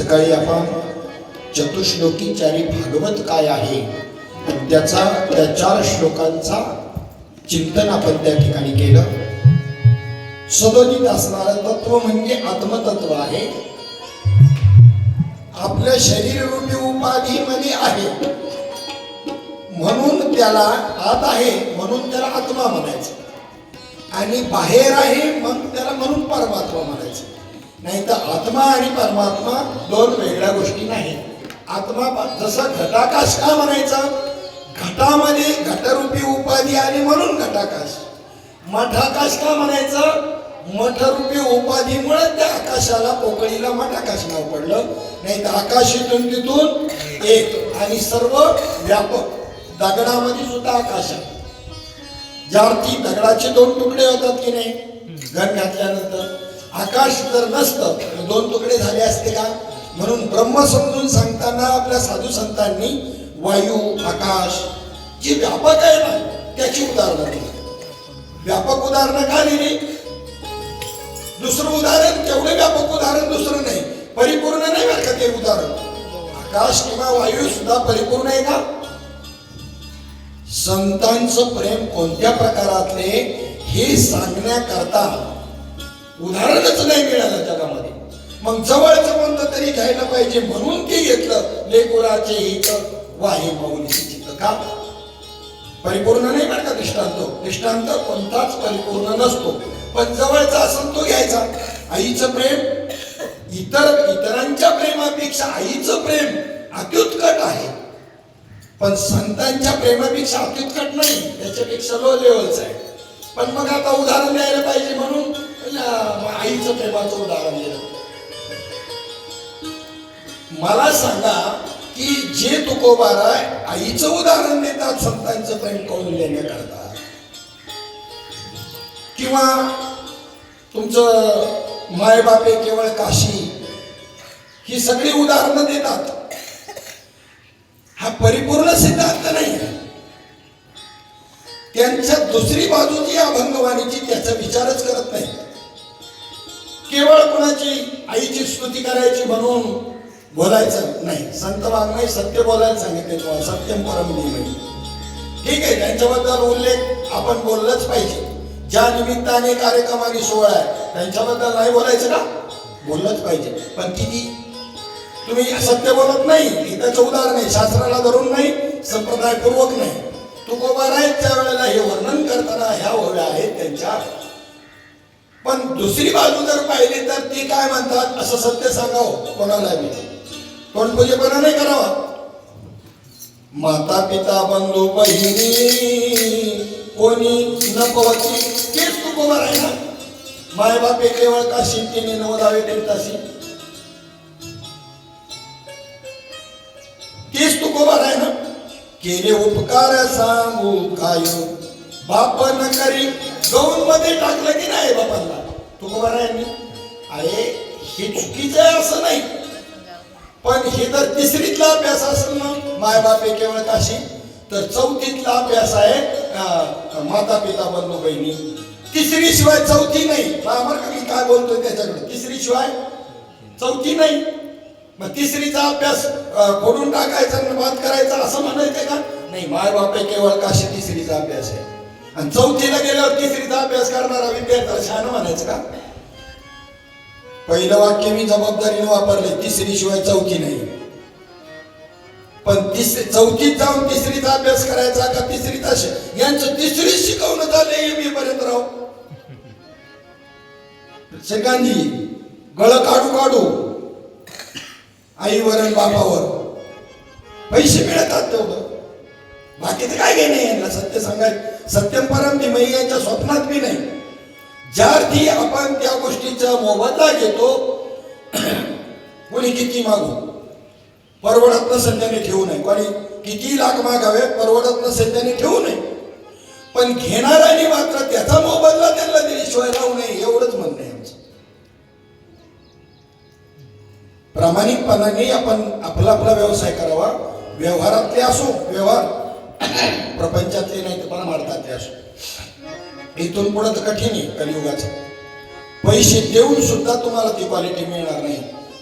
सकाळी आपण चतुश्लोकी चारी भागवत काय आहे त्या 4 श्लोकांचा चिंतन आपण त्या ठिकाणी केलं. सदोदित असणारं तत्व म्हणजे आत्मतत्व आहे. आपल्या शरीर रूपी उपाधीमध्ये आहे म्हणून त्याला आत आहे म्हणून त्याला आत्मा म्हणायचं, आणि बाहेर आहे मग त्याला म्हणून परमात्मा म्हणायचं. नाही तर आत्मा आणि परमात्मा दोन वेगळ्या गोष्टी नाही. आत्मा जसं घटाकाश का म्हणायचा, घटामध्ये घटरूपी उपाधी आली म्हणून घटाकाश. मठाकाश का म्हणायचं, मठरूपी उपाधीमुळे त्या आकाशाला पोकळीला मठाकाश नाव पडलं. नाही तर आकाशातून तिथून एक आणि सर्व व्यापक. दगडामध्ये सुद्धा आकाश आहे. ज्यार्थी दगडाचे 2 तुकडे होतात की नाही घन घातल्यानंतर, आकाश जर नसतं तर 2 तुकडे झाले असते का. म्हणून ब्रह्म समजून सांगताना आपल्या साधू संतांनी वायू आकाश जे व्यापक आहे ना त्याची उदाहरणं दिली. व्यापक उदाहरणं का दिली, दुसरं उदाहरण तेवढे व्यापक उदाहरण दुसरं नाही, परिपूर्ण नाही बरं का ते उदाहरण. आकाश किंवा वायू सुद्धा परिपूर्ण आहे का. संतांचं प्रेम कोणत्या प्रकारातले हे सांगण्याकरता उदाहरणच नाही मिळालं जगामध्ये. मग जवळचं कोणतं तरी घ्यायला पाहिजे म्हणून ते घेतलं. लेकुराचे हित वाहे माऊलीचे चित्त. का परिपूर्ण नाही बरं का दृष्टांत कोणताच परिपूर्ण नसतो, पण जवळचा असेल तो घ्यायचा. आईचं प्रेम इतरांच्या प्रेमापेक्षा आईचं प्रेम अत्युत्कट आहे, पण संतांच्या प्रेमापेक्षा अत्युत्कट नाही, त्याच्यापेक्षा लो लेवलचं आहे. पण मग आता उदाहरण द्यायला पाहिजे म्हणून आईचं प्रेमाचं उदाहरण दिलं. मला सांगा की जे तुकोबाराय आईचं उदाहरण देतात संतांचं प्रेम करून देण्याकरता, किंवा तुमचं मायबापे केवळ काशी, ही सगळी उदाहरणं देतात. हा परिपूर्ण सिद्धांत नाही. त्यांच्या दुसरी बाजू जी अभंगवाणीची त्याचा विचारच करत नाही. केवळ कोणाची आईची स्तुती करायची म्हणून बोलायचं नाही. संत वाङ्मय सत्य बोलायला सांगितले तुम्हाला, सत्यम परम धीमहि. ठीक आहे, त्यांच्याबद्दल उल्लेख आपण बोललंच पाहिजे. ज्या निमित्ताने कार्यक्रम आणि सोहळा आहे त्यांच्याबद्दल नाही बोलायचं का, बोललंच पाहिजे. पण किती तुम्ही सत्य बोलत नाही हे त्याचं उदाहरण आहे. शास्त्राला धरून नाही, संप्रदायपूर्वक नाही. तुकोबाराय त्या वेळेला हे वर्णन करताना ह्या ओव्या आहेत त्यांच्या. पण दुसरी बाजू जर पाहिली तर ती काय म्हणतात, असं सत्य सांगावं कोणाला बी, तोंडपूजेपणा नाही करावा. माता पिता बंधू बहिणी कोणी न पवती, तेच तुकोबाराय ना. माय बापे केवळ काशी तिने नवदावे देतासी, तेच तुकोबाराय ना. केले उपकार सांगू काय, बाप न करी गौण मध्ये टाकलं की नाही बापांना तुकोबारायांनी. अरे हे चुकीचं आहे असं नाही, पण हे जर 3रीतला अभ्यास असेल ना माय बापे केवळ काशी, तर 4थीतला अभ्यास आहे माता पिता बंधू बहिणी. 3री शिवाय 4थी नाही. बरोबर का मी काय बोलतोय त्याच्याकडे, 3री शिवाय 4थी नाही. मग 3रीचा अभ्यास फोडून टाकायचा आणि बाद करायचा असं म्हणायचं का नाही. माय बापे केवळ काशी 3रीचा अभ्यास आहे, आणि 4थीला गेल्यावर 3रीचा अभ्यास करणारा विद्यार्थी शहाणा म्हणायचं का. पहिलं वाक्य मी जबाबदारीने वापरले, 3री शिवाय 4थी नाही. पण 4थीत जाऊन 3रीचा अभ्यास करायचा का 3रीचा, यांचं 3री शिकवणं झालंय MA पर्यंत राव. सेकांदी गळ काढू आईवर आणि बापावर पैसे मिळतात तेवढं, बाकीचं काय घेणे यांना. सत्य सांगायचं, सत्यम परम धीमहि यांच्या स्वप्नात बी नाही. ज्या अर्थी आपण त्या गोष्टीचा मोबदला घेतो, कोणी किती मागू परवडत नसेल त्याने ठेवू नये, कोणी किती लाख मागावे परवडत नसेल त्याने ठेवू नये, पण घेणाऱ्याने मात्र त्याचा मोबदला त्यांना दिल्याशिवाय राहू नये, एवढंच म्हणणं आहे आमचं. प्रामाणिकपणाने आपण आपला व्यवसाय करावा. व्यवहारातले असो, व्यवहार प्रपंचातले नाही तर परमार्थातले असो. इथून पुढे तर कठीण आहे कलियुगाचं. पैसे देऊन सुद्धा तुम्हाला ती क्वालिटी मिळणार नाही.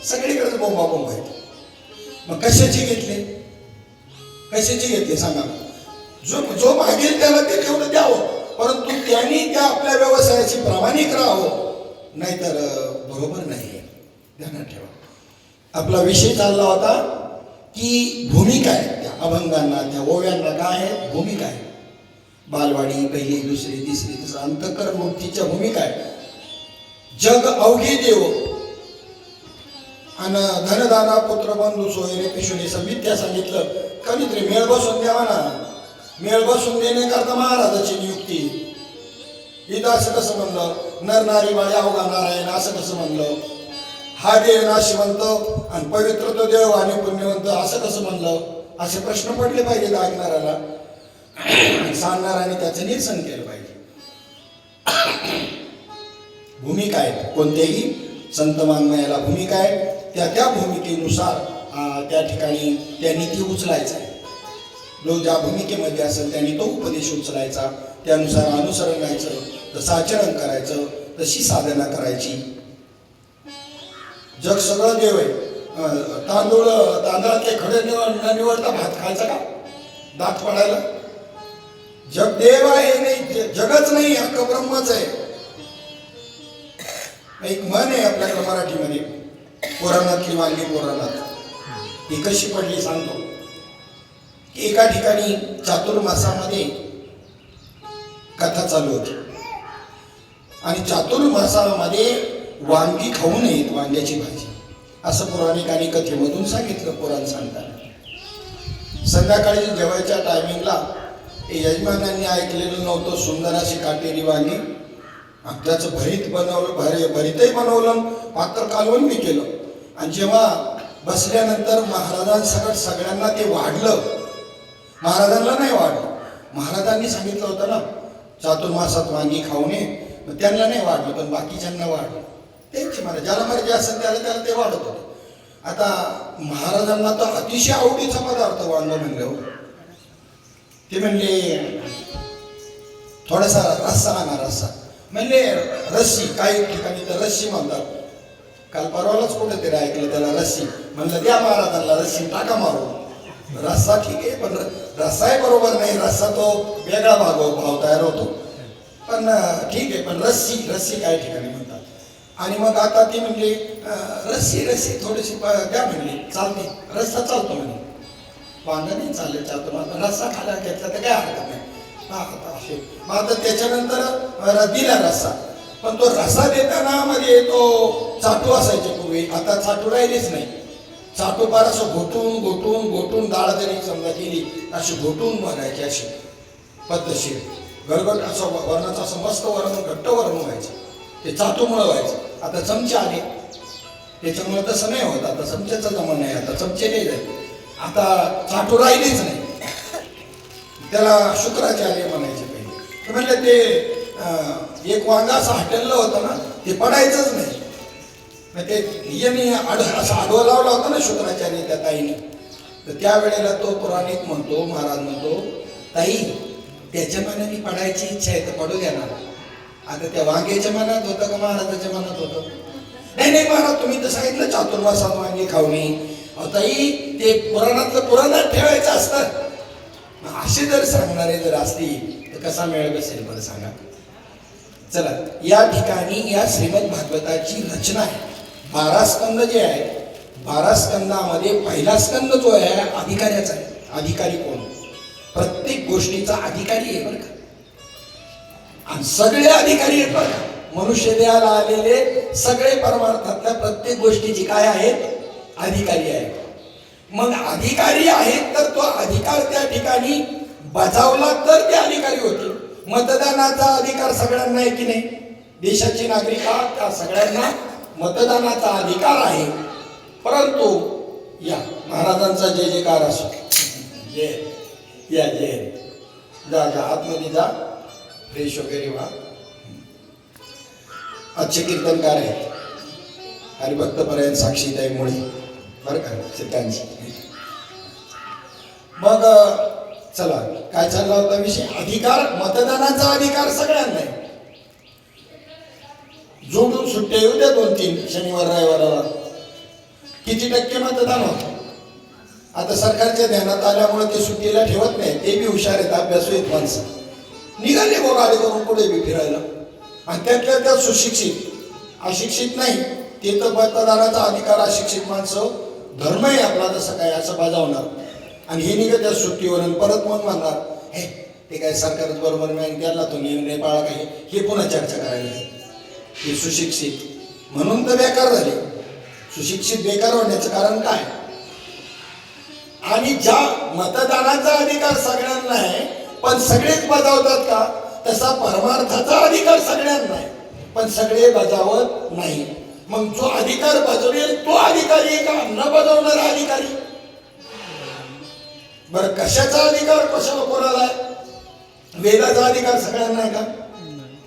सगळीकडे बोंबाबोंब आहेत. मग कशाचे घेतले सांगा. जो मागेल त्याला ते तेवढं द्यावं, परंतु त्यांनी त्या आपल्या व्यवसायाची प्रामाणिक राहावं, नाहीतर बरोबर नाही. ध्यानात ठेवा. आपला विषय चालला होता की भूमिका आहे त्या अभंगांना, त्या ओव्यांना काय आहे भूमिका आहे. बालवाडी, पहिली, दुसरी, तिसरी, तिसरी, अंतःकरण मुक्तीच्या भूमिका आहे. जग अवघे देव आणि धनदाना पुत्र बंधू सोयरे पिशुने संविद्या सांगितलं. कधीतरी मेळ बसून द्यावा ना. मेळ बसून देण्याकरता महाराजाची नियुक्ती. इथं असं कसं म्हणलं, नर नारी बाळी अवघा नारायण असं कसं म्हणलं. हा देव नाशिवंत आणि पवित्र तो देव आणि पुण्यवंत असं कसं म्हणलं. असे प्रश्न पडले पाहिजेत ऐकणाऱ्याला, सांगणाऱ्याने त्याचं निरसन केलं पाहिजे. भूमिका आहे, कोणत्याही संत वाङ्मयाला भूमिका आहे. त्या भूमिकेनुसार त्या ठिकाणी त्यांनी ती उचलायचं आहे. जो ज्या भूमिकेमध्ये असेल त्यांनी तो उपदेश उचलायचा, त्यानुसार अनुसरण करायचं, तसं आचरण करायचं, तशी साधना करायची. जग सगळं देव आहे. तांदळातले खडे निवडता भात खायचा का, दात पडायला. जग देव आहे नाही, जगच नाही, अख्खं ब्रह्मच आहे. एक म्हण आहे आपल्याकडे मराठीमध्ये, पुराणातली वांगी पुराणात. ती कशी पडली सांगतो. एका ठिकाणी चातुर्मासामध्ये कथा चालू होती आणि चातुर्मासामध्ये वांगी खाऊ नयेत, वांग्याची भाजी, असं पौराणिकांनी कथेमधून सांगितलं. पुराण सांगताना संध्याकाळी जेवायच्या टायमिंगला यजमानांनी ऐकलेलं नव्हतं सुंदर अशी काटेरी वांगी. त्याचं भरीतही बनवलं, पात्र कालवण बी केलं. आणि जेव्हा बसल्यानंतर महाराजांसकट सगळ्यांना ते वाढलं. महाराजांना नाही वाढलं. महाराजांनी सांगितलं होतं ना चातुर्मासात वांगी खाऊ नये, मग त्यांना नाही वाढलं, पण बाकीच्यांना वाढलं. त्यांची मला ज्याला मर्जी असेल त्याला ते वाढत होते. आता महाराजांना तर अतिशय आवडीचा पदार्थ वांग म्हणलं. ते म्हणले थोडासा रस्सा आणा. रस्सा म्हणले रस्सी, काही ठिकाणी तर रस्सी म्हणतात. काल परवालाच कुठेतरी ऐकलं त्याला रस्सी. म्हणलं द्या महाराजांना रस्सी, टाका मारू. रस्सा ठीक आहे, पण रस्साही बरोबर नाही. रस्सा तो वेगळा भाव तयार होतो, पण ठीक आहे. पण रस्सी काही ठिकाणी म्हणतात. आणि मग आता ती म्हणली रस्सी थोडीशी द्या म्हणली. चालते, रस्सा चालतो म्हणे. वांग नाही चालले चालतो, रस्सा खायला घेतला तर काय हरकत नाही. मग आता त्याच्यानंतर दिला रस्सा, पण तो रस्सा देताना मध्ये तो चाटू असायचे पूर्वी. आता चाटू राहिलीच नाही. चाटू पार असं घोटून डाळ जरी समजा केली अशी घोटून बनायची, अशी पद्धतशीर गरगट असं वरणाचं असं मस्त वरण, घट्ट वरण व्हायचं. ते चाटूमुळं व्हायचं. आता चमचे आले त्याच्यामुळे तसं नाही होत. आता चमच्याचा जमाना आहे. आता चमचे नाही जाईल. आता चाटू राहिलीच नाही. त्याला शुक्राचार्य म्हणायचे पहिले. म्हणलं ते एक वांगा असं हॉटेलला होतं ना, ते पडायचंच नाही. मग ते यांनी असं आडवा लावला होता ना शुक्राचार्य त्या ताईने. तर त्यावेळेला तो पौराणिक म्हणतो, महाराज म्हणतो, ताई त्याच्या मनाने पडायची इच्छा आहे तर पडू द्या ना. आता त्या वांग्याच्या मनात होतं का महाराजाच्या मनात होतं? नाही महाराज, तुम्ही तर सांगितलं चातुर्मासात वांगे खाऊ नये. ताई ते पुराणात ठेवायचं असतं. असे जर सांगणारे जर असतील तर कसा मेळ बसेल बरं सांगा. चला, या ठिकाणी या श्रीमद भागवताची रचना आहे. 12 स्कंद जे आहे, 12 स्कंदामध्ये पहिला स्कंद जो आहे अधिकाऱ्याचा आहे. अधिकारी कोण? प्रत्येक गोष्टीचा अधिकारी आहे बरं का. आणि सगळे अधिकारी आहेत बरं का. मनुष्य देहाला आलेले सगळे परमार्थातल्या प्रत्येक गोष्टीची काय आहेत? अधिकारी आहेत. मग अधिकारी आहेत तर तो अधिकार त्या ठिकाणी बजावला तर ते अधिकारी होतील. मतदानाचा अधिकार सगळ्यांना आहे की नाही? देशाची नागरिक आहात त्या सगळ्यांना मतदानाचा अधिकार आहे. परंतु या महाराजांचा जय जयकार असो. जय या जय. जा आतमध्ये जा, फ्रेश वगैरे व्हा. आजचे कीर्तनकार आहेत हरिभक्तपर्यंत साक्षीताई मुळे बरं का सिद्धांची. मग चला, काय चालला होता विषय? अधिकार, मतदानाचा अधिकार सगळ्यांना आहे. जोडून सुट्ट्या येऊ द्या 2-3 शनिवार रविवाराला. किती % मतदान होतं. आता सरकारच्या ध्यानात आल्यामुळे ते सुट्टीला ठेवत नाही. ते बी हुशार आहेत, अभ्यासू आहेत माणसं. निघाले गो गाडी करून पुढे बी फिरायला. आणि त्यातल्या त्यात सुशिक्षित, अशिक्षित नाही. ते तर मतदानाचा अधिकार अशिक्षित माणसं धर्म आहे आपला जसं काय असं बजावणार. आणि हे निघत त्या सुट्टीवर परत मग म्हणणार हे ते काय सरकारच बरोबर नाही, त्याला तो निर्णय पाळा काही, हे पुन्हा चर्चा करायला. हे सुशिक्षित म्हणून तर बेकार झाले. सुशिक्षित बेकार होण्याचं कारण काय? आणि ज्या मतदानाचा अधिकार सगळ्यांना आहे पण सगळेच बजावतात का, तसा परमार्थाचा अधिकार सगळ्यांना आहे पण सगळे बजावत नाही. मग जो अधिकार बजावेल तो अधिकारी का न बजावणारा अधिकारी? बरं, कशाचा अधिकार कशाला कोणाला आहे? वेदाचा अधिकार सगळ्यांना आहे का?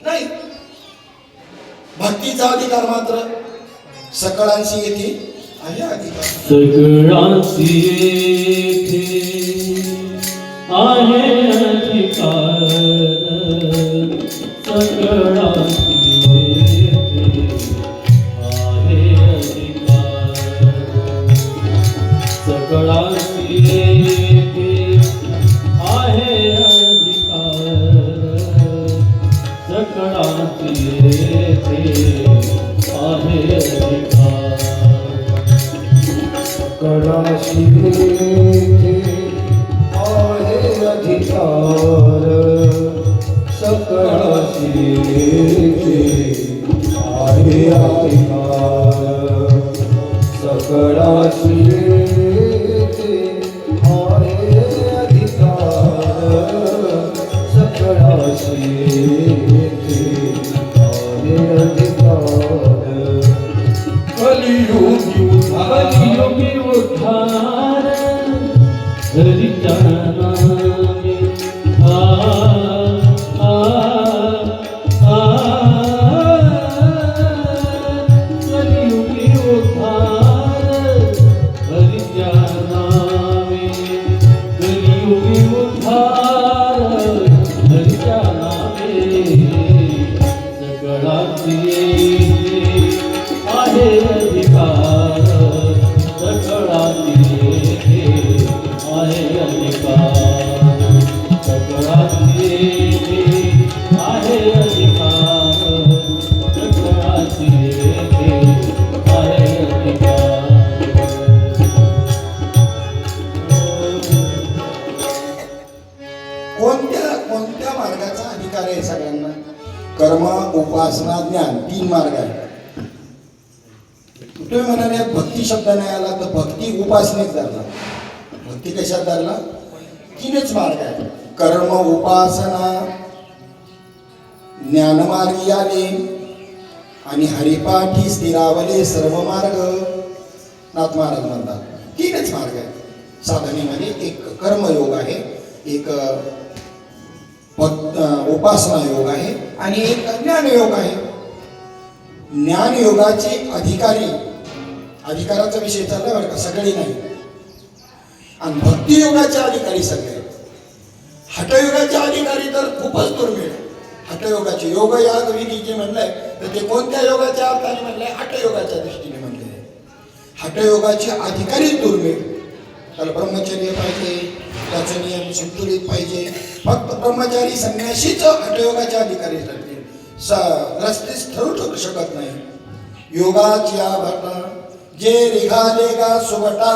नाही. भक्तीचा अधिकार मात्र सकळांशी येथे आहे अधिकार. सकळांशी येथे आहे अधिकार, सकळांशी येथे आहे अधिकार, सकळांशी येथे आहे अधिकार, सकळांशी येथे आहे अधिकार. सकळांशी येथे आहे अधिकार, सकळांशी येथे आहे अधिकार, सकळांशी येथे आहे अधिकार, सकळांशी येथे आहे अधिकार. कलियुगी उद्धार हरीच्या नामे कलियुगी उद्धार हरीच्या नामे, कलियुगी उद्धार हरीच्या नामे, सकळांशी येथे आहे अधिकार, सकळांशी येथे आहे अधिकार, सकळांशी येथे आहे अधिकार, सकळांशी येथे आहे अधिकार. कोणत्या कोणत्या मार्गाचा अधिकार आहे सगळ्यांना? कर्म, उपासना, ज्ञान, 3 मार्ग आहेत. तुम्ही म्हणाले भक्ती शब्द नाही आला तर भक्ती उपासनेत धरला. भक्ती कशात धरला? 3च मार्ग आहे. कर्म, उपासना, ज्ञानमार्गी आले आणि हरिपाठी स्थिरावले सर्व मार्ग. नाथ महाराज म्हणतात 3च मार्ग आहेत साधनेमध्ये. एक कर्मयोग आहे, एक उपासना योग आहे आणि एक ज्ञानयोग आहे. ज्ञानयोगाचे अधिकारी, अधिकाराचा विषय चालला बरं का, सगळे नाही. आणि भक्तियोगाचे अधिकारी सगळे आहेत. हठयोगाचे अधिकारी तर खूपच दुर्मिळ. हठयोगाचे योग याग विधी जे म्हणलंय तर ते कोणत्या योगाच्या अर्थाने म्हणलंय? हठयोगाच्या दृष्टीने म्हणलेलं आहे. हठयोगाचे अधिकारी दुर्मिळ. त्याला ब्रह्मचर्य पाहिजे, त्याचे नियम संतुलित पाहिजे. फक्त ब्रह्मचारी संन्यासीच हठयोगाचे अधिकारी ठरतील. रस्तेच ठरू शकत नाही. योगाच्या भटा जे रिघालेगा सुभटा,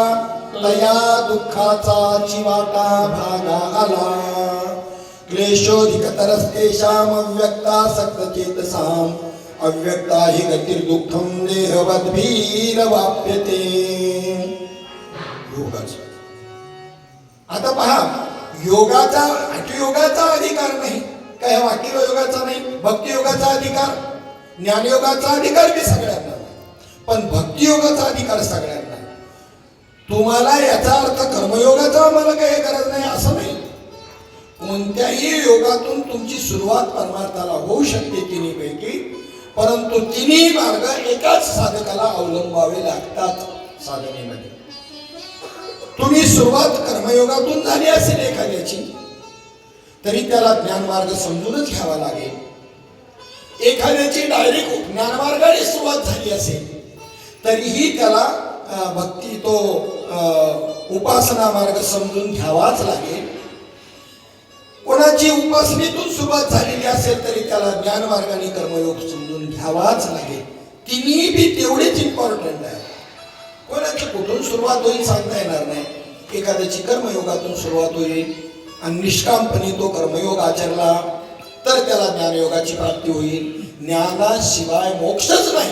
तया दुःखाचा चिवाटा भागा आला. क्लेशोधिकतरस्तेषाम अव्यक्ता सक्तचेतसाम, अव्यक्ता हि गतिर्दुःखम देहवद्भिर वाप्यते. योगाचा आता पहा, योगाचा हठयोगाचा अधिकार नाही काय, वाक्य योगाचा नाही, भक्ती योगाचा अधिकार, ज्ञानयोगाचा अधिकार बी सगळ्यांना, पण भक्ती योगाचा अधिकार सगळ्यांना. तुम्हाला याचा अर्थ कर्मयोगाचा मला काही गरज नाही असं नाही. कोणत्याही योगातून तुमची सुरुवात परमार्थाला होऊ शकते 3 पैकी, परंतु 3 मार्ग एकाच साधकाला अवलंबावे लागतात साधनेमध्ये. तुम्ही सुरुवात कर्मयोगातून झाली असेल एखाद्याची तरी त्याला ज्ञानमार्ग समजूनच घ्यावा लागेल. एखाद्याची डायरेक्ट ज्ञानमार्गाने सुरुवात झाली असेल तरीही त्याला भक्ती तो उपासना मार्ग समजून घ्यावाच लागेल. कोणाची उपासनेतून सुरुवात झालेली असेल तरी त्याला ज्ञान मार्गाने कर्मयोग समजून घ्यावाच लागेल. तिन्ही बी तेवढेच इम्पॉर्टंट आहे. कोणाची कुठून सुरुवात होईल सांगता येणार नाही. एखाद्याची कर्मयोगातून सुरुवात होईल आणि निष्कामपणे तो कर्मयोग आचरला तर त्याला ज्ञानयोगाची प्राप्ती होईल. ज्ञानाशिवाय मोक्षच नाही.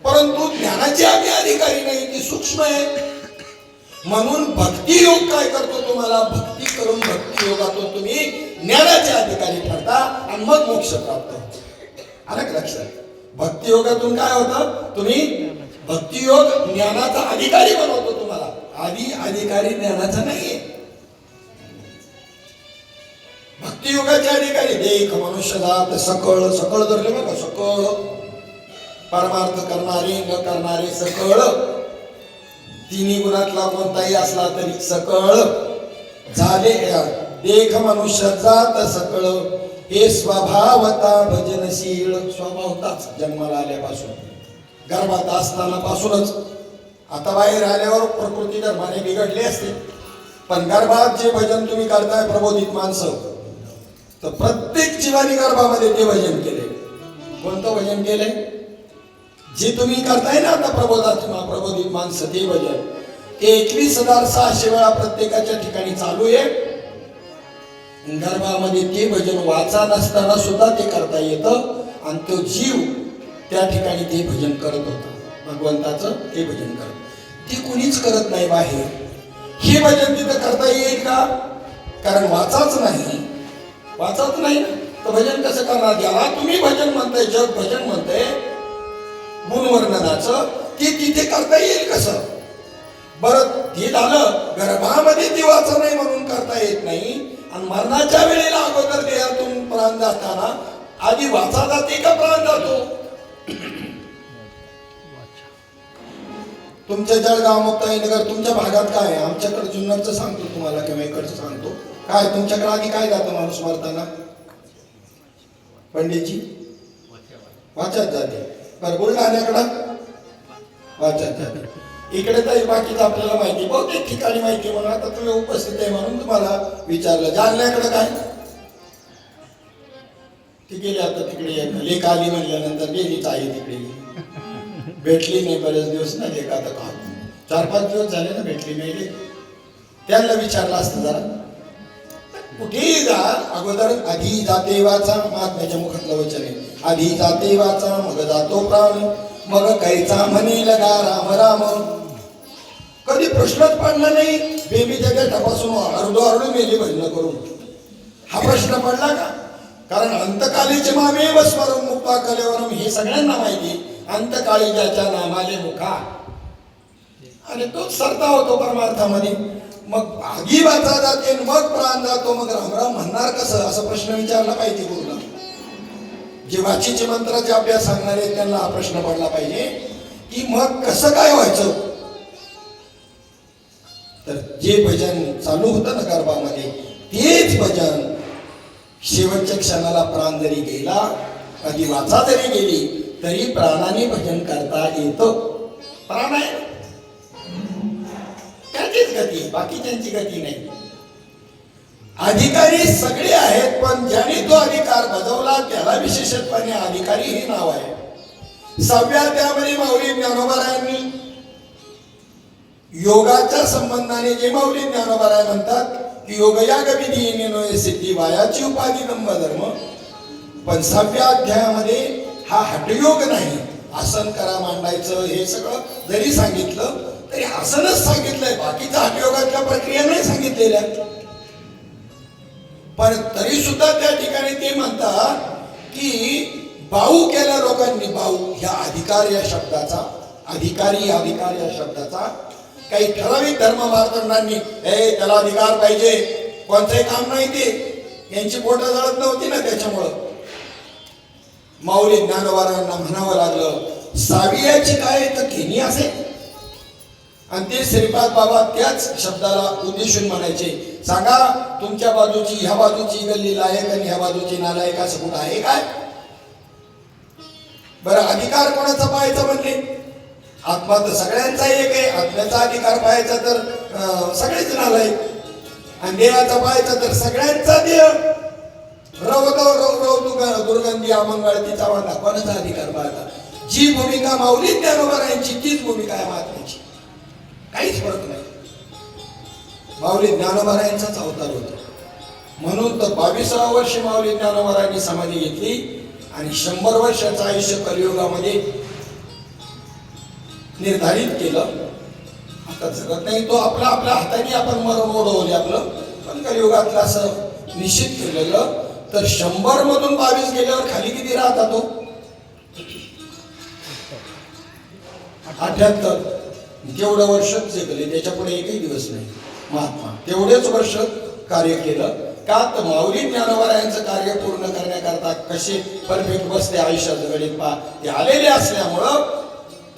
परंतु ज्ञानाचे आम्ही अधिकारी नाही, ती सूक्ष्म आहे. म्हणून भक्ती योग काय करतो, तुम्हाला भक्ती करून भक्ती योगातून तुम्ही ज्ञानाचे अधिकारी ठरता आणि मग मोक्ष प्राप्त होतो. आलं का लक्षात? भक्ती योगातून काय होतं, तुम्ही भक्ती योग ज्ञानाचा अधिकारी बनवतो. तुम्हाला आधी अधिकारी ज्ञानाचा नाहीये. भक्ती योगाचे अधिकारी देख मनुष्य जात सकळ, सकळ धरले बघा, सकळ परमार्थ करणारे न करणारे सकळ. तिन्ही गुणातला कोणताही असला तरी सकळ झाले. देख मनुष्य जात सकळ हे स्वभावता भजनशील. स्वभावताच जन्माला आल्यापासून, गर्भात असताना पासूनच. आता बाहेर आल्यावर प्रकृती धर्माने बिघडले असते, पण गर्भात जे भजन तुम्ही करताय प्रबोधित माणसं, तर प्रत्येक जीवानी गर्भामध्ये ते भजन केले. कोणतं भजन केले? जे तुम्ही करताय ना आता प्रबोधित माणसं, ते भजन 21,600 वेळा प्रत्येकाच्या ठिकाणी चालू आहे. गर्भामध्ये ते भजन वाचा नसताना सुद्धा ते करता येतं आणि तो जीव त्या ठिकाणी ते भजन करत होता. भगवंताचं ते भजन करत, ती कुणीच करत नाही बाहेर. हे भजन तिथं करता येईल का? कारण वाचाच नाही. वाचाच नाही ना, तर भजन कसं करणार? ज्याला तुम्ही भजन म्हणताय, जग भजन म्हणताय गुणवर्णनाचं, ते तिथे करता येईल कसं? बरं, ते झालं. गर्भामध्ये ती वाचा नाही म्हणून करता येत नाही, आणि मरणाच्या वेळेला अगोदर देहातून प्राण जाताना आधी वाचा जाते का प्राण जातो? तुमच्या जळगाव मुक्ताईनगर तुमच्या भागात काय आहे? आमच्याकडे जुन्नरचं सांगतो तुम्हाला किंवा इकडचं सांगतो. काय तुमच्याकडे आधी काय जातं माणूस मरताना? पंडितजी वाचाच जाते. बरं, बुलढाण्याकडं वाचाच जाते. इकडे तर बाकीचं आपल्याला माहिती, बहुतेक ठिकाणी माहिती म्हणून आता तुम्ही उपस्थित आहे म्हणून तुम्हाला विचारलं. जालन्याकडे काय? ती गेली आता तिकडे. लेख आली म्हणल्यानंतर गेलीच आहे तिकडे. भेटली नाही बरेच दिवस ना लेख. आता का 4-5 दिवस झाले ना भेटली नाही लेख. त्यांना विचारलं असतं जरा. कुठेही जा, अगोदर आधी जाते वाचा. महात्म्याच्या मुखातलं वचन आहे, आधी जाते वाचा मग जातो प्राण, मग कैचा म्हणे लगा राम राम. कधी प्रश्नच पडला नाही बेबीच्या गटापासून आरडू मेली भजन करून. हा प्रश्न पडला का? कारण अंतकालीचे मामेव स्मरण मुक्ता कलेवरम, हे सगळ्यांना माहिती. अंतकाळी ज्याच्या नामाले मुखा, आणि तोच सरता होतो परमार्थामध्ये. मग आधी वाचा जाते मग प्राण जातो, मग रामराम म्हणणार कसं? असा प्रश्न विचारला पाहिजे गुरुला. जे वाचीचे मंत्राचे अभ्यास सांगणारे त्यांना हा प्रश्न पडला पाहिजे की मग कसं काय व्हायचं? तर जे भजन चालू होतं ना गर्भामध्ये, तेच भजन शेवटच्या क्षणाला प्राण जरी गेला, कधी वाचा जरी गेली, तरी प्राणाने भजन करता येतं. प्राण आहे त्याचीच गती, बाकीच्यांची गती नाही. अधिकारी सगळे आहेत, पण ज्याने तो अधिकार बजावला त्याला विशेषत्वाने अधिकारी हे नाव आहे. 6व्या अध्यायामध्ये माऊली ज्ञानोबारायांनी योगाच्या संबंधाने जे माऊली ज्ञानोबाराय म्हणतात की योगयाग विधी येणे सिद्धी वायाची उपाधी दंभ धर्म. पण 6व्या अध्यायामध्ये हा हठयोग नाही, आसन करा मांडायचं हे सगळं जरी सांगितलं तरी आसनच सांगितलंय, बाकीच्या हठयोगातल्या प्रक्रिया नाही सांगितलेल्या. पण तरी सुद्धा त्या ठिकाणी ते म्हणतात की बाऊ केला लोकांनी. बाऊ ह्या अधिकार या शब्दाचा, अधिकारी अधिकार या शब्दाचा काही ठराविक धर्म मार्तंडांनी त्याला अधिकार पाहिजे, कोणतंही काम नाही ते, यांची पोटं जळत नव्हती ना, त्याच्यामुळं माऊली ज्ञानोबारायांना म्हणावं लागलं 6व्याची काय तर केनी असे. आणि ते श्रीपाद बाबा त्याच शब्दाला उद्देशून म्हणायचे, सांगा तुमच्या बाजूची ह्या बाजूची गल्ली लायक आणि ह्या बाजूची नालायक असं कुठं आहे काय? बरं, अधिकार कोणाचा पाहायचा म्हणले? आत्मा तर सगळ्यांचा एक आहे. आत्म्याचा अधिकार पाहायचा तर सगळेच नालायक, आणि देवाचा पाहायचा तर सगळ्यांचा देव. दुर्गंधी अमंगळ तिचा वांदा, कोणाचा अधिकार पाहायचा? जी भूमिका माऊली ज्ञानोबरायांची तीच भूमिका आहे महात्म्याची, काहीच फरक नाही. माऊली ज्ञानोबरायांचाच अवतार होता. म्हणून तर 22व्या वर्षी माऊली ज्ञानोबरायांनी समाधी घेतली आणि 100 वर्षाचं आयुष्य कलियुगामध्ये निर्धारित केलं. आता जगत नाही तो आपला आपल्या हाताने आपण मरण ओढवले आपलं, पण कलियुगातलं असं निश्चित केलेलं. तर 100 मधून 22 गेल्यावर खाली किती राहता तो? 78. जेवढं वर्षच जगले त्याच्या पुढे एकही दिवस नाही. महात्मा तेवढेच वर्ष कार्य केलं. का तर माऊली ज्ञानोबरायांचं कार्य पूर्ण करण्याकरता कसे परफेक्ट बसते आयुष्यात गणित पा ते आलेले असल्यामुळं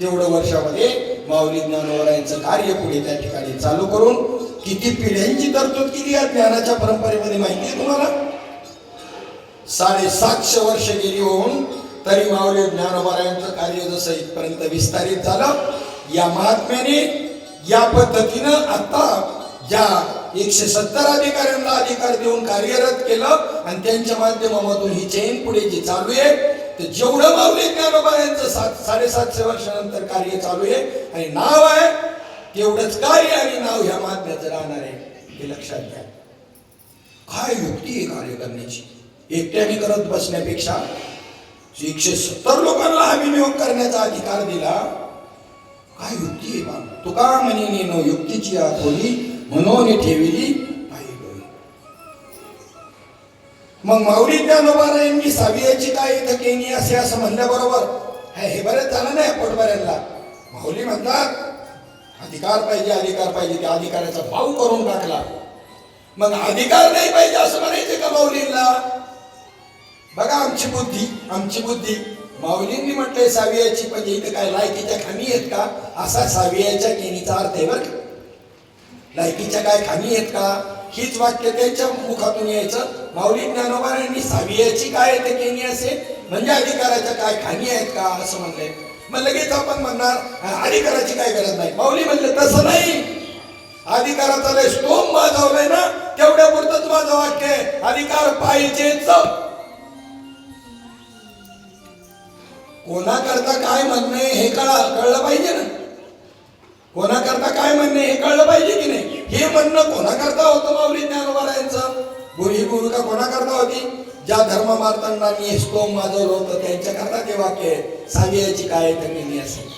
तेवढं वर्षामध्ये माऊली ज्ञानोबरायांचं कार्य पुढे त्या ठिकाणी चालू करून किती पिढ्यांची तरतूद केली या ज्ञानाच्या परंपरेमध्ये माहिती आहे तुम्हाला? 750 वर्ष गेली होऊन तरी माऊली ज्ञानोबरायांचं कार्य जसं इथपर्यंत विस्तारित झालं. या महात्म्याने या पद्धतीनं आता ज्या 170 अधिकाऱ्यांना अधिकार देऊन कार्यरत केलं आणि त्यांच्या माध्यमातून ही चेन पुढे जी चालू आहे, तर जेवढं माऊली ज्ञानोबरायांचं 750 वर्षानंतर कार्य चालू आहे आणि नाव आहे तेवढंच कार्य आणि नाव ह्या महात्म्याचं राहणार आहे, हे लक्षात घ्या. काय युक्ती आहे कार्य करण्याची? एकट्याने करत बसण्यापेक्षा 170 लोकांना हा विनियोग करण्याचा अधिकार दिला. काय युक्ती आहे बा? तुका म्हणे नो युक्तीची आखोली म्हणून ठेविली पाहिजे. मग माऊली ज्ञानोबरायांनी सावियाची काय इथं केली असे असं म्हणल्याबरोबर हे बरेच झालं नाही पोटभऱ्यांना. माऊली म्हणतात अधिकार पाहिजे, अधिकार पाहिजे. त्या अधिकाराचा भाव करून टाकला. मग अधिकार नाही पाहिजे असं म्हणायचे का माऊलींना? बघा आमची बुद्धी. माऊलींनी म्हटलंय सावियाची, म्हणजे इथे काय लायकीच्या खाणी आहेत का? असा सावियाच्या केनीचा अर्थ आहे बरं का. लायकीच्या काय खाणी आहेत का? हीच वाक्य त्यांच्या मुखातून यायचं. माऊली ज्ञानोबरायांनी सावियाची काय येते केनी असे म्हणजे अधिकाराच्या काय खाणी आहेत का असं म्हणलंय. मग लगेच आपण म्हणणार अधिकाराची काय गरज नाही. माऊली म्हणले तसं नाही. अधिकाराचा लय स्तोम वाजवलाय ना, तेवढ्या पुरतच माझं वाक्य आहे, अधिकार पाहिजेच. कोणाकरता काय म्हणणे हे कळलं पाहिजे ना. कोणाकरता काय म्हणणे हे कळलं पाहिजे की नाही. हे म्हणणं कोणाकरता होतं माऊली ज्ञानोबरायांचं? ही भूमिका कोणाकरता होती? ज्या धर्ममार्तंडांनी स्तोम वाजवलं होतं त्यांच्याकरता ते वाक्य आहे, सावियाची काय त्यांनी असेल.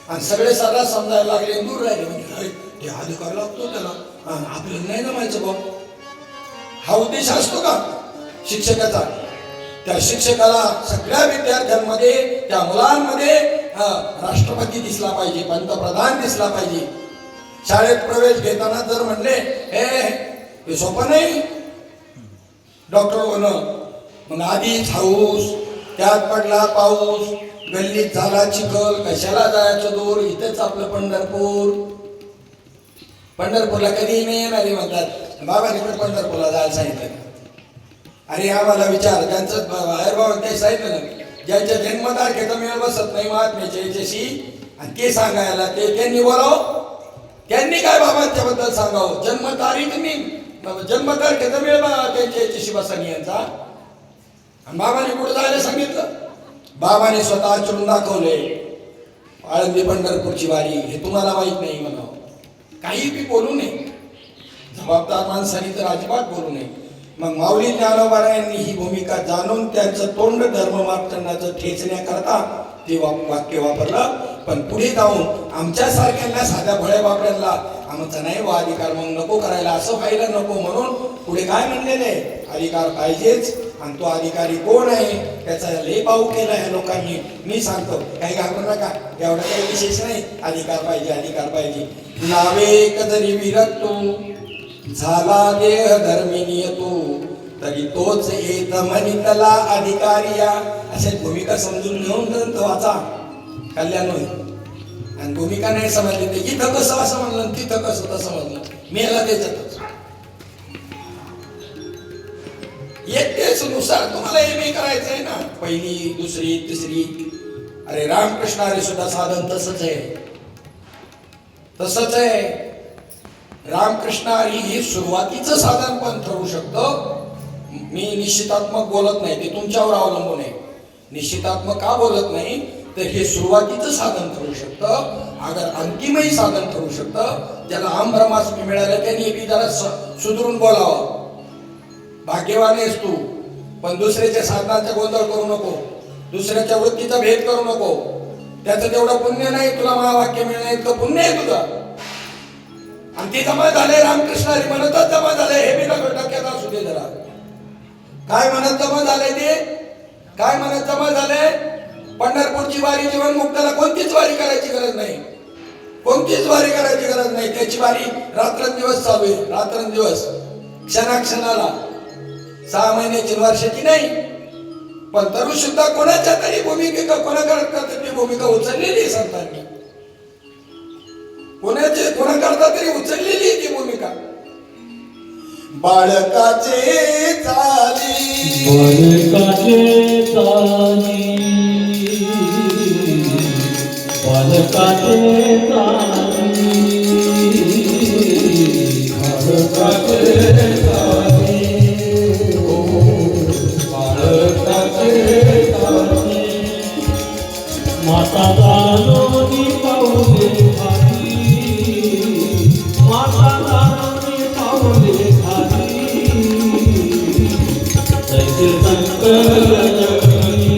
आणि सगळे सर्रास समजायला लागले, दूर राहिले. म्हणजे ते अधिकार लागतो त्याला, आपल्याला नाही जमायचं बघ. हा उद्देश असतो का शिक्षकाचा? त्या शिक्षकाला सगळ्या विद्यार्थ्यांमध्ये, त्या मुलांमध्ये राष्ट्रपती दिसला पाहिजे, पंतप्रधान दिसला पाहिजे. शाळेत प्रवेश घेताना जर म्हणले हे सोपं नाही डॉक्टर होणं, मग आधीच हाऊस, त्यात पडला पाऊस, गल्लीत झाला चिखल, कशाला जायचं दूर, इथेच आपलं पंढरपूरला कधी नाही येणारे म्हणतात. बाबा तिकडे पंढरपूरला जायला सांगितलं. अरे आम्हाला विचार, त्यांचं बाहेर बाबा ते सांगितलं ना, ज्यांच्या जन्मतारखेचा मेळ बसत नाही महात्म्याच्या याच्याशी, आणि ते सांगायला त्यांनी बोलावं. त्यांनी काय बाबांच्याबद्दल सांगावं? जन्मतारखेचा मेळ त्यांच्या याच्याशी बसानी यांचा. आणि बाबाने कुठं जायला सांगितलं? बाबाने स्वतः आचरून दाखवले. आळंदी पंढरपूरची वारी हे तुम्हाला माहित नाही म्हणावं. काही बी बोलू नये, जबाबदार माणसांनी तर अजिबात बोलू नये. मग माऊली ज्ञानोबरायांनी ही भूमिका जाणून त्यांचं तोंड धर्ममार्तंडाचं ठेचण्याकरता ते वाक्य वापरलं. पण पुढे जाऊन आमच्यासारख्यांना साध्या भोळ्या बापड्यांना आमचा नाही व अधिकार मग नको करायला, असं व्हायला नको म्हणून पुढे काय म्हणलेलं आहे? अधिकार पाहिजेच. आणि तो अधिकारी कोण आहे त्याचा लय पाऊ केला आहे लोकांनी. मी सांगतो, काही घाबरू नका, एवढा काही विशेष नाही. अधिकार पाहिजे, अधिकार पाहिजे. नावे कजरी विरक्तो झाला देह धर्मिनी येतो, तरी तोच येत मनितला अधिकारी या. अशा भूमिका समजून घेऊन ग्रंथ वाचा, कल्याण होईल. आणि भूमिका नाही समजली ते इथं कसं असं म्हणलं, तिथं कसं तसं म्हणलं, मेला त्याच्यातच. एकटेच नुसार तुम्हाला MA करायचंय ना, पहिली दुसरी तिसरी. अरे रामकृष्ण अरे सुद्धा साधन तसंच आहे. तसंच आहे रामकृष्ण हरी ही सुरुवातीचं साधन पण ठरू शकतं. मी निश्चितात्मक बोलत नाही, ते तुमच्यावर अवलंबून आहे. निश्चितात्मक का बोलत नाही तर हे सुरुवातीचं साधन ठरू शकतं, अगर अंतिमही साधन ठरू शकतं. ज्याला आमब्रह्मास्मी मिळालं त्यांनी बी जरा सुधरून बोलावं. भाग्यवान आहेस तू, पण दुसऱ्याच्या साधनाचा गोंधळ करू नको, दुसऱ्याच्या वृत्तीचा भेद करू नको. त्याचं तेवढं पुण्य नाही, तुला महावाक्य मिळणं इतकं पुण्य आहे तुझं. आणि ते जमा झाले रामकृष्ण हरी म्हणतच जमा झाले, हे बी डोक्यात असू दे जरा. काय म्हणत जमा झाले ते, काय म्हणत जमा झाले? पंढरपूरची वारी जीवनमुक्ताला कोणतीच वारी करायची गरज नाही, कोणतीच वारी करायची गरज नाही. त्याची वारी रात्रंदिवस चालू आहे, रात्रंदिवस, क्षणाक्षणाला, 6 महिन्याची वर्षाची नाही. पण तरी सुद्धा कोणाच्या तरी भूमिका, कोणाकरता तरी भूमिका उचललेली आहे संतांनी, कोणाकरता तरी उचललेली आहे ती भूमिका. बाळकाचे चाली, बालकाचे चाली, बालकाचे चाली, बालकाचे चाली, बालकाचे चाली. माता दानोनी पाऊले खाली, माता दानोनी पाऊले खाली. जैसे शंकर जनी,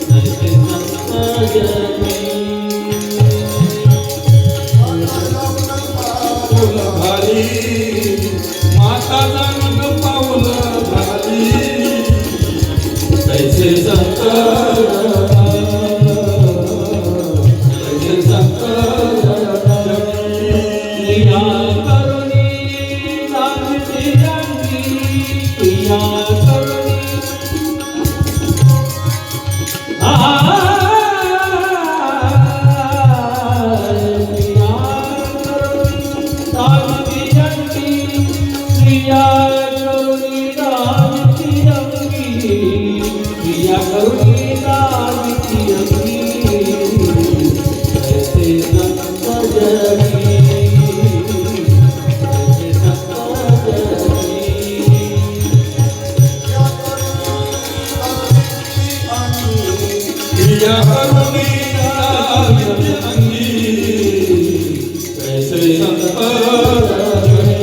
जैसे शंकर जनी. पाऊल घाली, माता जाणून पाऊल घाली. जैसे शंकर, जैसे शंकर जनी. प्रिया करुणी नामची अंगी, प्रिया करुणी प्रिया करुणी नामची अंगी, कैसे शंकर जनी, कैसे शंकर जनी.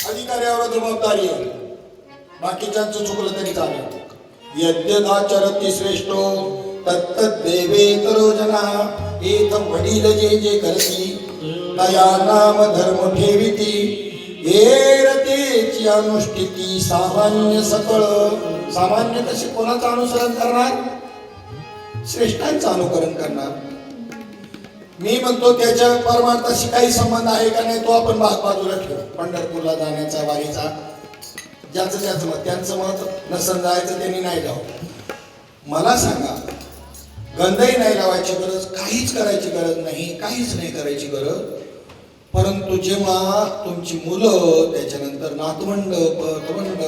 अधिकाऱ्यावर जबाबदारी आहे, बाकीच्यांचं चुकलं तरी चालेल. यद्यदाचरती श्रेष्ठो तत्तद्देवेतरो जना. एक वडील जे जे करती तया नाम धर्म ठेविती. एरतेची अनुष्ठिती सामान्य सकळ. सामान्य कसे कोणाचं अनुसरण करणार? श्रेष्ठांचं अनुकरण करणार. मी म्हणतो त्याच्या परमार्थाशी काही संबंध आहे का नाही तो आपण बाजूला ठेवू. पंढरपूरला जाण्याचा, वारीचा, ज्याचं त्याचं मत, त्यांचं मत नसन जायचं त्यांनी नाही जावं. मला सांगा, गंधही नाही लावायची गरज, काहीच करायची गरज नाही, काहीच नाही करायची गरज. परंतु जेव्हा तुमची मुलं, त्याच्यानंतर नातवंड, पतवंड,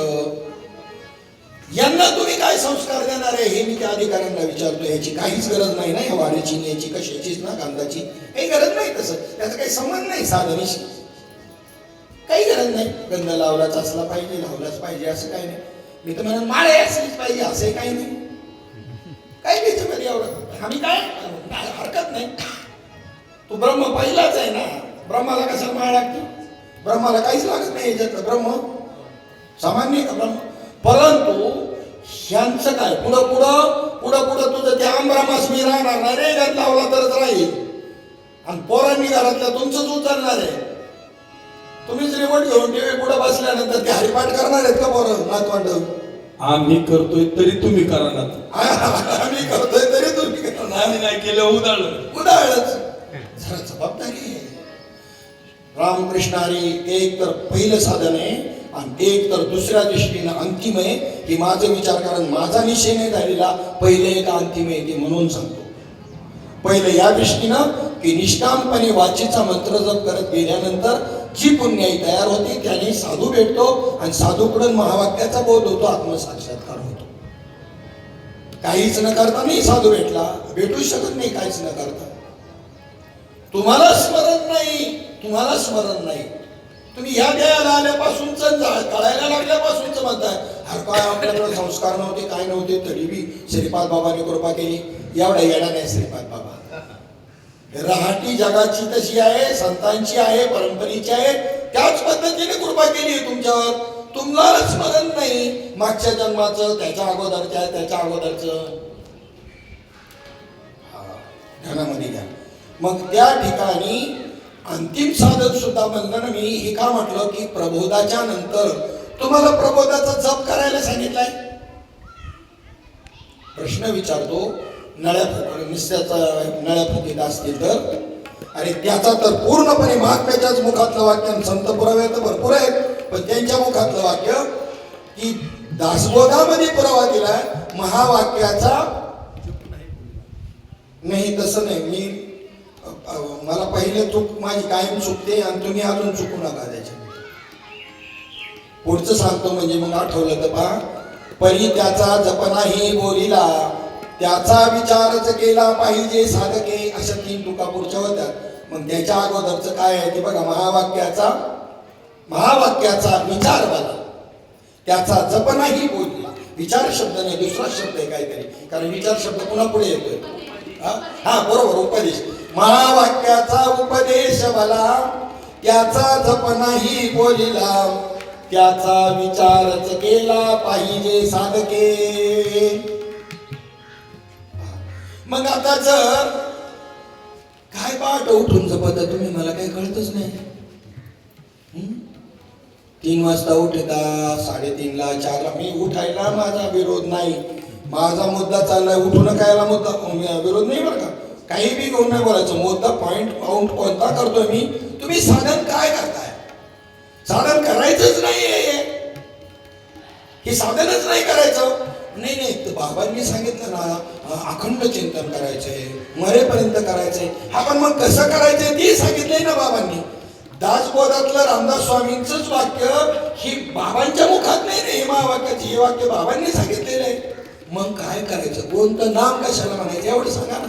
यांना तुम्ही काय संस्कार देणार आहे हे मी त्या अधिकाऱ्यांना विचारतो. याची काहीच गरज नाही ना, या वारीची, याची, कशाचीच ना, कांदाची काही गरज नाही. तसं त्याचा काही संबंध नाही साधनेशी, काही गरज नाही. गंध लावलाच असला पाहिजे, लावलाच पाहिजे असं काही नाही. मी तर म्हणून माळे असलीच पाहिजे असंही काही नाही. काय त्याच्यामध्ये एवढं आम्ही काय हरकत नाही. तू ब्रह्म पहिलाच आहे ना, ब्रह्माला कशाला माळ लागते? ब्रह्माला काहीच लागत नाही याच्यातलं. ब्रह्म सामान्य का ब्रह्म? परंतु ह्यांचं काय, पुढं पुढं पुढं पुढं तुझं त्या आमब्रह्मास्मी राहणार नाही रे. गंध लावला तरच राहील. आणि पोरांनी घरातल्या तुमचंच उचलणार आहे. तुम्हीच रिमोट घेऊन टीव्ही पुढे बसल्यानंतर ते हरिपाठ करणार आहेत का पोरं, नातवंड? आम्ही करतोय तरी तुम्ही करा ना. आम्ही करतोय तरी तुम्ही करणार. आम्ही नाही केलं उदाहरणच. जरा जबाबदारी आहे. रामकृष्ण हरी एक तर पहिलं साधन आहे आणि एक तर दुसऱ्या दृष्टीनं अंतिम आहे. की माझं विचार कारण माझा निश्चय नाही झालेला पहिले का अंतिम आहे ते म्हणून सांगतो. पहिलं या दृष्टीनं की निष्कामपणे वाचीचा मंत्र जप करत गेल्यानंतर जी पुण्याई तयार होती त्याने साधू भेटतो आणि साधूकडून महावाक्याचा बोध होतो, आत्मसाक्षात्कार होतो. काहीच न करता नाही साधू भेटू शकत नाही काहीच न करता. तुम्हाला स्मरण नाही तुम्ही ह्या देहाला आल्यापासूनच कळायला लागल्यापासूनच म्हणताय हर काय आपल्याकडे संस्कार नव्हते काय नव्हते तरी बी श्रीपाद बाबांनी कृपा केली. एवढा येडा नाही श्रीपाद बाबा. राहटी जगाची तशी आहे, संतांची आहे, परंपरेची आहे, त्याच पद्धतीने कृपा केली तुमच्यावर. तुम्हाला स्मरण नाही मागच्या जन्माचं, त्याच्या अगोदरचं. ध्यानामध्ये घ्या. मग त्या ठिकाणी अंतिम साधन सुद्धा म्हणलं ना मी. हे का म्हटलं की प्रबोधाच्या नंतर तुम्हाला प्रबोधाचा जप करायला सांगितलाय. प्रश्न विचारतो, नळ्या फुकीत असतील तर, आणि त्याचा तर पूर्णपणे महात्म्याच्याच मुखातलं वाक्य, संत पुरावे तर भरपूर आहेत, पण त्यांच्या मुखातलं वाक्य की दासबोधामध्ये पुरावा दिलाय महावाक्याचा. नाही तसं नाही, मला पहिले चूक माझी कायम चुकते आणि तुम्ही अजून चुकू नका त्याच्यामध्ये. पुढचं सांगतो म्हणजे मग आठवलं तर पहा. परी त्याचा जप नाही बोलिला, त्याचा विचारच केला पाहिजे साधके, अशा 3 तुका पुढच्या होत्या. मग त्याच्या अगोदरचं काय आहे ते बघा. महावाक्याचा विचार बघा, त्याचा जप नाही बोलिला. विचार शब्द नाही, दुसरा शब्द आहे काहीतरी, कारण विचार शब्द पुन्हा पुढे येतोय. हा बरोबर, उपदेश. महावाक्याचा उपदेश भला, त्याचा जप नाही बोलिला, त्याचा विचारच केला पाहिजे साधके. मग आता जर काय पाठ उठून जपता तुम्ही, मला काही कळतच नाही. 3 वाजता उठता, 3:30ला 4ला. मी उठायला माझा विरोध नाही, माझा मुद्दा चाललाय. उठून कायला मुद्दा विरोध नाही बरं का, काही बी घेऊन नाही बोलायचं. मुद्दा पॉइंट कोणता करतोय मी, तुम्ही साधन काय करताय. साधन करायचंच नाहीये, हे साधनच नाही करायचं. नाही तर बाबांनी सांगितलं ना अखंड चिंतन करायचंय, मरेपर्यंत करायचंय. आपण मग कसं करायचंय ते सांगितलंय ना बाबांनी. दासबोधातलं रामदास स्वामींचंच वाक्य ही बाबांच्या मुखात नाही रे, महावाक्याचे हे वाक्य बाबांनी सांगितलेलं आहे. मग काय करायचं, कोणतं नाम कशाला म्हणायचं एवढं सांगा ना.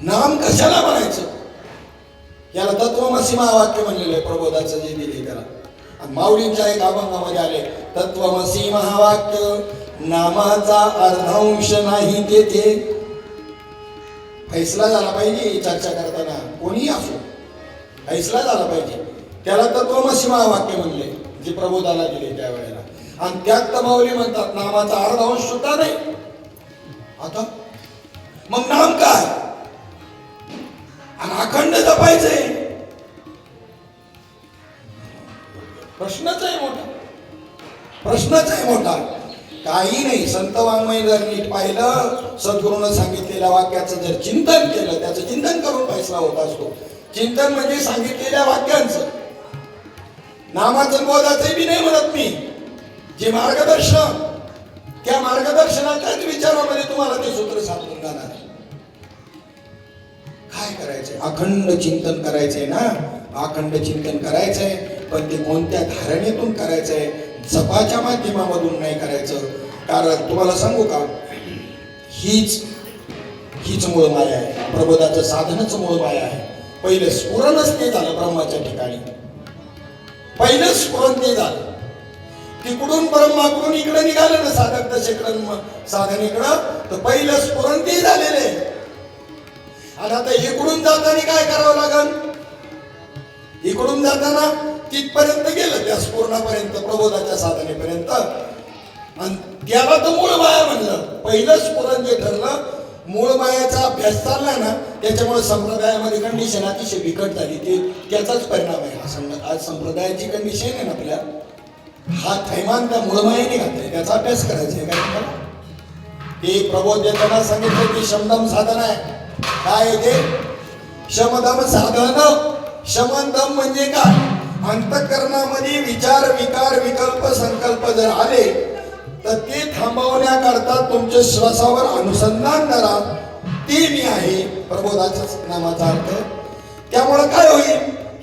नाम कशाला म्हणायचं, याला तत्वमसी महावाक्य म्हणलेलं आहे प्रबोधाचं जे दिले त्याला. आणि माऊलींच्या एक अभंगामध्ये आले तत्वमसी महावाक्य, नामाचा अर्धांश नाही तेथे. फैसला झाला पाहिजे चर्चा करताना, कोणीही असो फैसला झाला पाहिजे. त्याला तत्वमसी महावाक्य म्हणले जे प्रबोधाला दिले त्यावेळेला. आणि त्यात तर माऊली म्हणतात नामाचा अर्धांश सुद्धा नाही. आता मग नाम काय, आणि अखंड जपायचंय. प्रश्नच आहे मोठा. काही नाही. संत वाङ्मय जर नीट पाहिलं, सद्गुरूनं सांगितलेल्या वाक्याचं जर चिंतन केलं, त्याचं चिंतन करून फैसला होत असतो. चिंतन म्हणजे सांगितलेल्या वाक्यांचं, नामाचं बोधाचं बी नाही म्हणत मी. जे मार्गदर्शन, त्या मार्गदर्शनाच्याच विचारामध्ये तुम्हाला ते सूत्र साधून जाणार. काय करायचंय, अखंड चिंतन करायचंय ना, अखंड चिंतन करायचंय. पण ते कोणत्या धारणेतून करायचंय, जपाच्या माध्यमामधून नाही करायचं. कारण तुम्हाला सांगू का, हीच मूळ माया आहे. प्रबोधाचं साधनच मूळ माया आहे. पहिलं स्फुरणच ते झालं ब्रह्माच्या ठिकाणी, पहिलं स्फुरण ते झालं. तिकडून ब्रह्माकडून इकडे निघालं ना साधक दशेकडून साधन इकडं, तर पहिलं स्फुरण ते झालेलं आहे. आणि आता इकडून जाताना काय करावं लागल, इकडून जाताना तिथपर्यंत गेलं त्या स्फुरणापर्यंत, प्रबोधाच्या साधनेपर्यंत. आणि त्याला तर मूळ माया म्हणलं. पहिलं स्फुरण जे ठरलं, मूळ मायाचा अभ्यास चालला ना, त्याच्यामुळे संप्रदायामध्ये कंडिशन अतिशय बिकट झाली. ते त्याचाच परिणाम आहे. आज संप्रदायाची कंडिशन आहे ना आपल्या, हा थैमान त्या मूळ मायेने घातलाय. त्याचा अभ्यास करायचा आहे काय तुम्हाला. ते प्रबोध देताना सांगितलं की शमदम साधन आहे. काय ते शमदम साधन. शमदम म्हणजे काय, अंतःकरणामध्ये विचार विकार विकल्प संकल्प जर आले तर ते थांबवण्याकरता तुमच्या श्वासावर अनुसंधान करा. ते मी आहे प्रबोधाच्या नामाचा अर्थ. त्यामुळे काय होईल,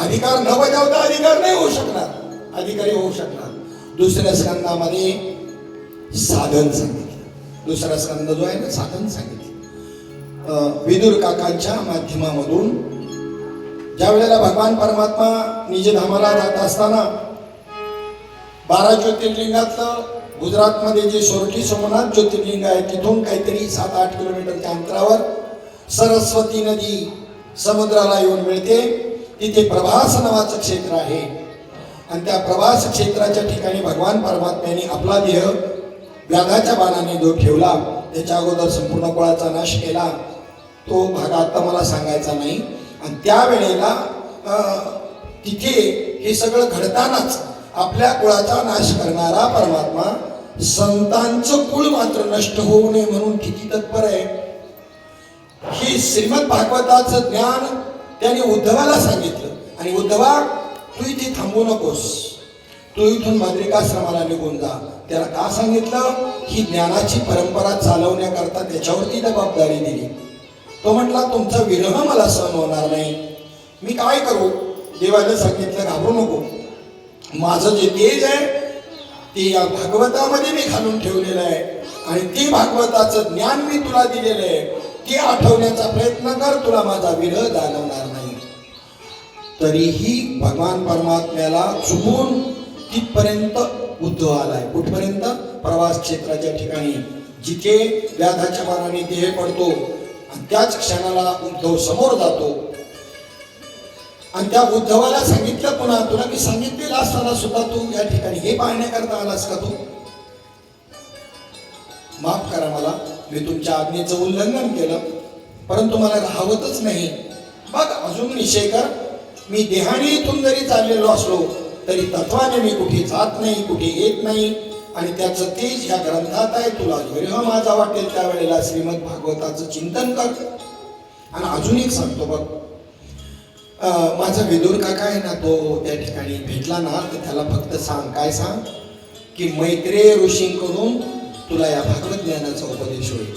अधिकार न बजावता अधिकार नाही होऊ शकणार, अधिकारी होऊ शकणार. दुसऱ्या स्कंदामध्ये साधन सांगितलं. दुसरा स्कंद जो आहे ना, साधन सांगितलं. विदुर काकांच्या माध्यमामधून ज्या वेळेला भगवान परमात्मा निजधामाला जात असताना 12 ज्योतिर्लिंगातलं गुजरातमध्ये जे सोरठी सोमनाथ ज्योतिर्लिंग आहे तिथून काहीतरी 7-8 किलोमीटरच्या अंतरावर सरस्वती नदी समुद्राला येऊन मिळते. तिथे प्रभास नावाचं क्षेत्र आहे आणि त्या प्रभास क्षेत्राच्या ठिकाणी भगवान परमात्म्याने आपला देह व्याधाच्या बाणाने जो ठेवला, त्याच्या अगोदर संपूर्ण कुळाचा नाश केला. तो भाग आता मला सांगायचा नाही. आणि त्यावेळेला तिथे हे सगळं घडतानाच आपल्या कुळाचा नाश करणारा परमात्मा संतांचं कुळ मात्र नष्ट होऊ नये म्हणून किती तत्पर आहे. हे श्रीमद भागवताचं ज्ञान त्याने उद्धवाला सांगितलं. आणि उद्धवा, तू इथे थांबू नकोस, तू इथून बद्रिकाश्रमाला निघून जा. त्याला का सांगितलं? ही ज्ञानाची परंपरा चालवण्याकरता त्याच्यावरती जबाबदारी दिली. तो म्हटला, तुमचा विरह मला सहन होणार नाही, मी काय करू? देवाला सांगितलं, घाबरू नको, माझं जे तेज आहे ते या भागवतामध्ये मी घालून ठेवलेलं आहे आणि ते भागवताचं ज्ञान मी तुला दिलेलं आहे, ते आठवण्याचा प्रयत्न कर, तुला माझा विरह जाणवणार नाही. तरीही भगवान परमात्म्याला चुकून तिथपर्यंत उद्धव आलाय. कुठपर्यंत? प्रवास क्षेत्राच्या ठिकाणी, जिथे व्याधाच्या बाणाने देह पडतो आणि त्याच क्षणाला उद्धव समोर जातो. आणि त्या उद्धवाला सांगितलं, पुन्हा तुला मी सांगितलेलं असताना सुद्धा तू या ठिकाणी हे पाहण्याकरता आलास का? तू माफ करा मला, मी तुमच्या आज्ञेचं उल्लंघन केलं, परंतु मला राहवतच नाही. बघ, अजून निश्चय कर, मी देहाने इथून जरी चाललेलो असलो तरी तत्वाने मी कुठे जात नाही, कुठे येत नाही. आणि त्याचं तेज या ग्रंथात आहे. तुला विरह माझा वाटेल त्यावेळेला श्रीमद भागवताचं चिंतन कर. आणि अजून एक सांगतो बघ, माझा विदुर काका आहे ना, तो त्या ठिकाणी भेटला ना, तर त्याला फक्त सांग, काय सांग, की मैत्रेय ऋषींकडून तुला या भागवत ज्ञानाचा उपदेश होईल.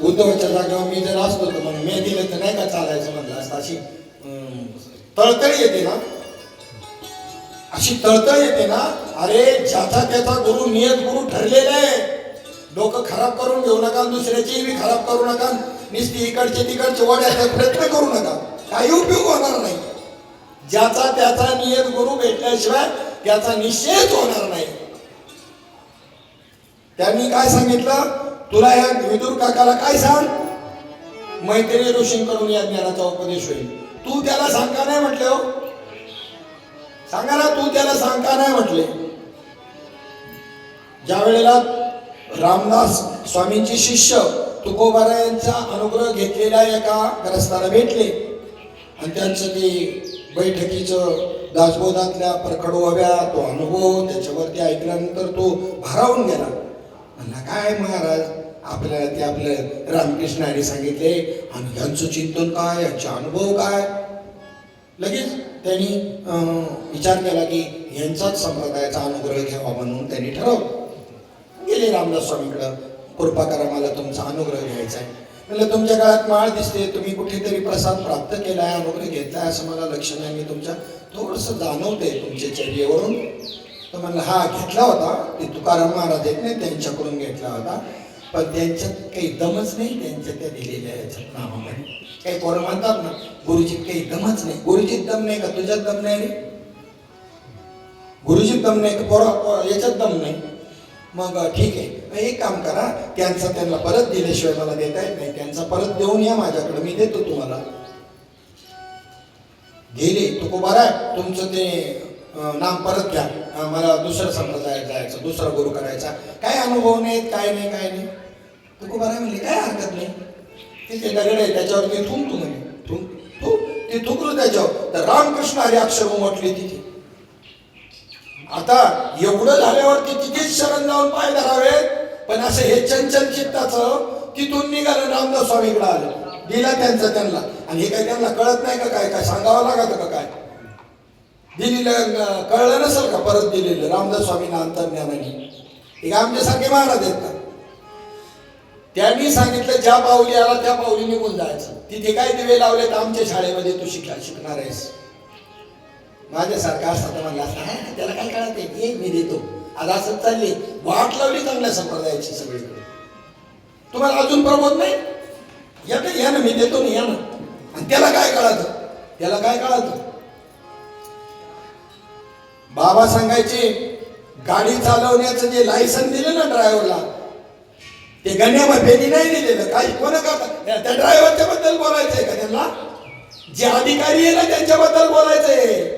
उद्धवाच्या जागेवर मी जर असतो तर मग मी दिलं तर नाही का चालायचं म्हणलं असतं. अशी तळतळ येते ना, अशी तळतळ येते ना. अरे, ज्याचा त्याचा गुरु नियत गुरु ठरलेला आहे. डोकं खराब करून घेऊ नका, दुसऱ्याची बी खराब करू नका, नुसती इकडचे तिकडचे वड्याचा प्रयत्न करू नका, काही उपयोग होणार नाही. ज्याचा त्याचा नियत गुरु भेटल्याशिवाय त्याचा निश्चयच होणार नाही. त्यांनी काय सांगितलं तुला? या विदुर काकाला काय सांग, मैत्रेय ऋषींकडून या ज्ञानाचा उपदेश होईल. तू त्याला सांगा नाही म्हटले? हो, सांगा ना, तू त्याला सांगा नाही म्हटले? ज्या वेळेला रामदास स्वामींचे शिष्य तुकोबारायांचा अनुग्रह घेतलेल्या एका ग्रस्ताला भेटले आणि त्यांचं ते बैठकीचं दासबोधातल्या परखड उभ्या तो अनुभव त्याच्यावरती ऐकल्यानंतर तो भारावून गेला. म्हणला, काय महाराज, आपल्याला ते आपलं रामकृष्णाने सांगितले आणि यांचं चिंतन काय, यांचे अनुभव काय? लगेच त्यांनी विचार केला की यांचाच संप्रदायाचा अनुग्रह घ्यावा म्हणून त्यांनी ठरवलं. गेले रामदास स्वामीकडं, कृपा करा, मला तुमचा अनुग्रह घ्यायचा आहे. म्हणलं, तुमच्या काळात माळ दिसते, तुम्ही कुठेतरी प्रसाद प्राप्त केलाय, अनुग्रह घेतलाय असं मला लक्ष नाही, मी तुमच्या थोडंसं जाणवतंय तुमच्या चर्येवरून. तर म्हणलं, हा घेतला होता, ते तुकाराम महाराज आहेत नाही, त्यांच्याकडून घेतला होता, पण त्यांच्यात काही दमच नाही त्यांच्या त्या दिलेल्या याच्यात नावामध्ये. काही पोरं म्हणतात ना, गुरुजीत काही दमच नाही. गुरुजीत दम नाही का? तुझ्यात दम नाही रे? गुरुजीत दम नाही का? पोरा याच्यात दम नाही. मग ठीक आहे, एक काम करा, त्यांना परत दिल्याशिवाय मला देता येत नाही, त्यांचा परत देऊन या माझ्याकडे, मी देतो तुम्हाला. गेले तुकोबारा, तुमचं ते नाम परत घ्या, मला दुसऱ्या संप्रदायात जायचं, दुसरा गुरु करायचा. काय अनुभव नाहीत, काय नाही, काय नाही. तुकोबारा म्हणले, काय हरकत नाही, तिथे दगड आहे त्याच्यावरती थुंक तू म्हणे, ते थुकलं त्याच्यावर, तर रामकृष्ण हरी अक्षर उमटले तिथे. आता एवढं झाल्यावरती तिथेच शरण जाऊन पाय धरावेत, पण असं हे चंचल चित्ताचं तिथून निघालं, रामदास स्वामीकडे आलं, दिला त्यांचा त्यांना. आणि हे काय त्यांना कळत नाही का? काय काय सांगावं लागत का? काय दिलेलं कळलं नसेल का? परत दिलेलं रामदास स्वामींना अंतर्ज्ञानाने. हे आमच्यासारखे महाराज आहेत का? त्यांनी सांगितलं ज्या पाऊली आला त्या पाऊली निघून जायचं. तिथे काय दिवे लावले तर आमच्या शाळेमध्ये तू शिकणार आहेस. माझ्यासारखा असता तर म्हणला असता त्याला काय कळत आहे, मी देतो. आज असंच चालली वाट लावली चांगल्या संप्रदायाची सगळीकडे. तुम्हाला अजून प्रबोध नाही, या ना मी देतो ना, या ना. आणि त्याला काय कळत, बाबा सांगायचे गाडी चालवण्याचं जे लायसन दिलं ना ड्रायव्हरला, ते गण्यामध्ये नाही दिलेलं. काही कोण करता त्या ड्रायव्हरच्या बद्दल बोलायचंय का त्यांना? जे अधिकारी आहे ना त्यांच्याबद्दल बोलायचंय.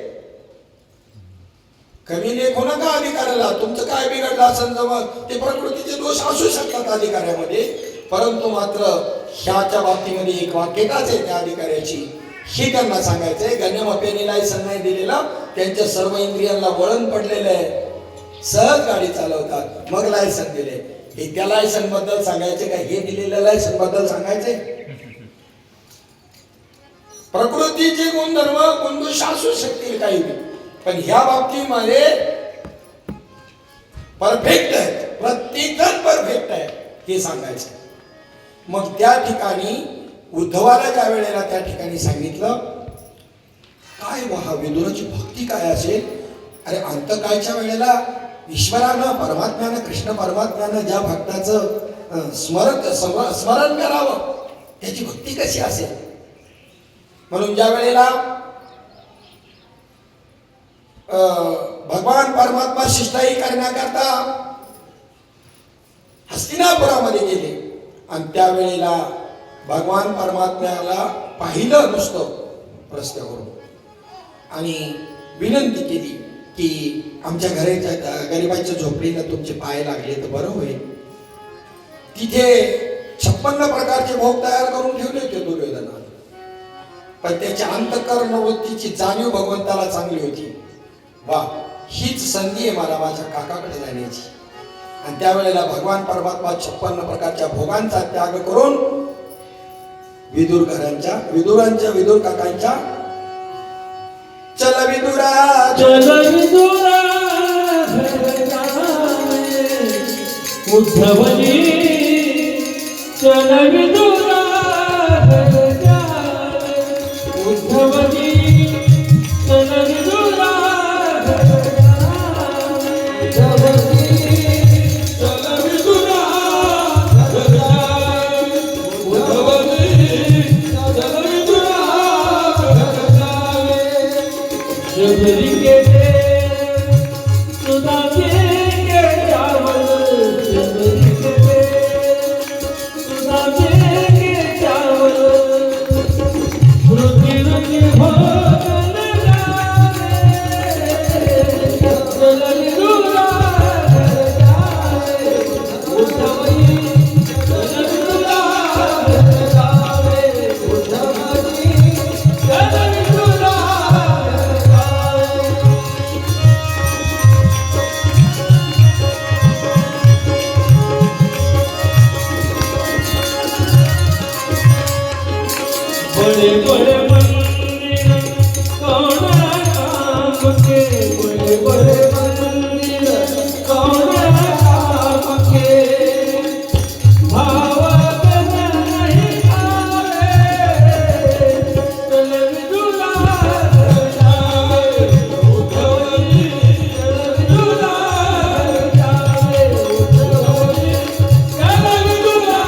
कमी लेखू नका अधिकाऱ्याला. तुमचं काय बिघडलं असेल जवळ ते प्रकृतीचे दोष असू शकतात अधिकाऱ्यामध्ये, परंतु मात्र ह्याच्या बाबतीमध्ये एक वाक्यताच आहे त्या अधिकाऱ्याची. हे त्यांना सांगायचंय. गण्यमाप्याने लायसन नाही दिलेला, त्यांच्या सर्व इंद्रियांना वळण पडलेलं आहे, सहज गाडी चालवतात, मग लायसन दिले. हे त्या लायसन बद्दल सांगायचे का हे दिलेल्या लायसन बद्दल सांगायचे? प्रकृतीचे गुणधर्म गुणदोष असू शकतील काही, पण ह्या बाबतीमध्ये परफेक्ट आहे, प्रत्येकजण परफेक्ट आहे हे सांगायचं. मग त्या ठिकाणी उद्धवाला ज्या वेळेला त्या ठिकाणी सांगितलं काय वहा विदुराची भक्ती काय असेल. अरे अंतकाळच्या वेळेला ईश्वरानं परमात्म्यानं कृष्ण परमात्म्यानं ज्या भक्ताचं स्मरण करावं त्याची भक्ती कशी असेल. म्हणून ज्या वेळेला भगवान परमात्मा शिष्टाई करण्याकरता हस्तिनापुरामध्ये गेले आणि त्यावेळेला भगवान परमात्म्याला पाहिलं नुसतं रस्त्यावरून आणि विनंती केली की आमच्या घराच्या गरिबाच्या झोपडीला तुमचे पाय लागले तर बरं होईल. तिथे 56 प्रकारचे भोग तयार करून ठेवले होते दुर्योधनाने, पण त्याच्या अंतःकरण वृत्तीची जाणीव भगवंताला चांगली होती. वा, हीच संधी आहे मला माझ्या काकाकडे जाण्याची. आणि त्यावेळेला भगवान परमात्मा 56 प्रकारच्या भोगांचा त्याग करून विदुर काकांच्या चल विदुरा उद्धवजी चल विदुरा उद्धवजी चल विदुरा बड़े बड़े मंदिर कौन काम के, बड़े बड़े मंदिर कौन काम के, भावत नहीं आवे चल विदुरा जावे उद्धवजी चल विदुरा जावे उद्धवजी चल विदुरा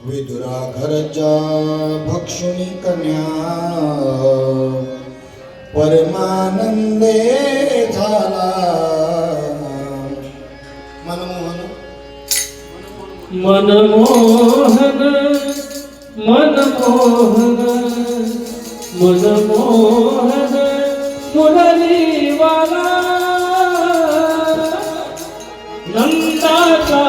विदुरा घरच्या भक्षुनी कन्या परमानंदे झाला. मनमोहन मनमोहन मनमोहन मनमोहन मुरलीवाला नंदाचा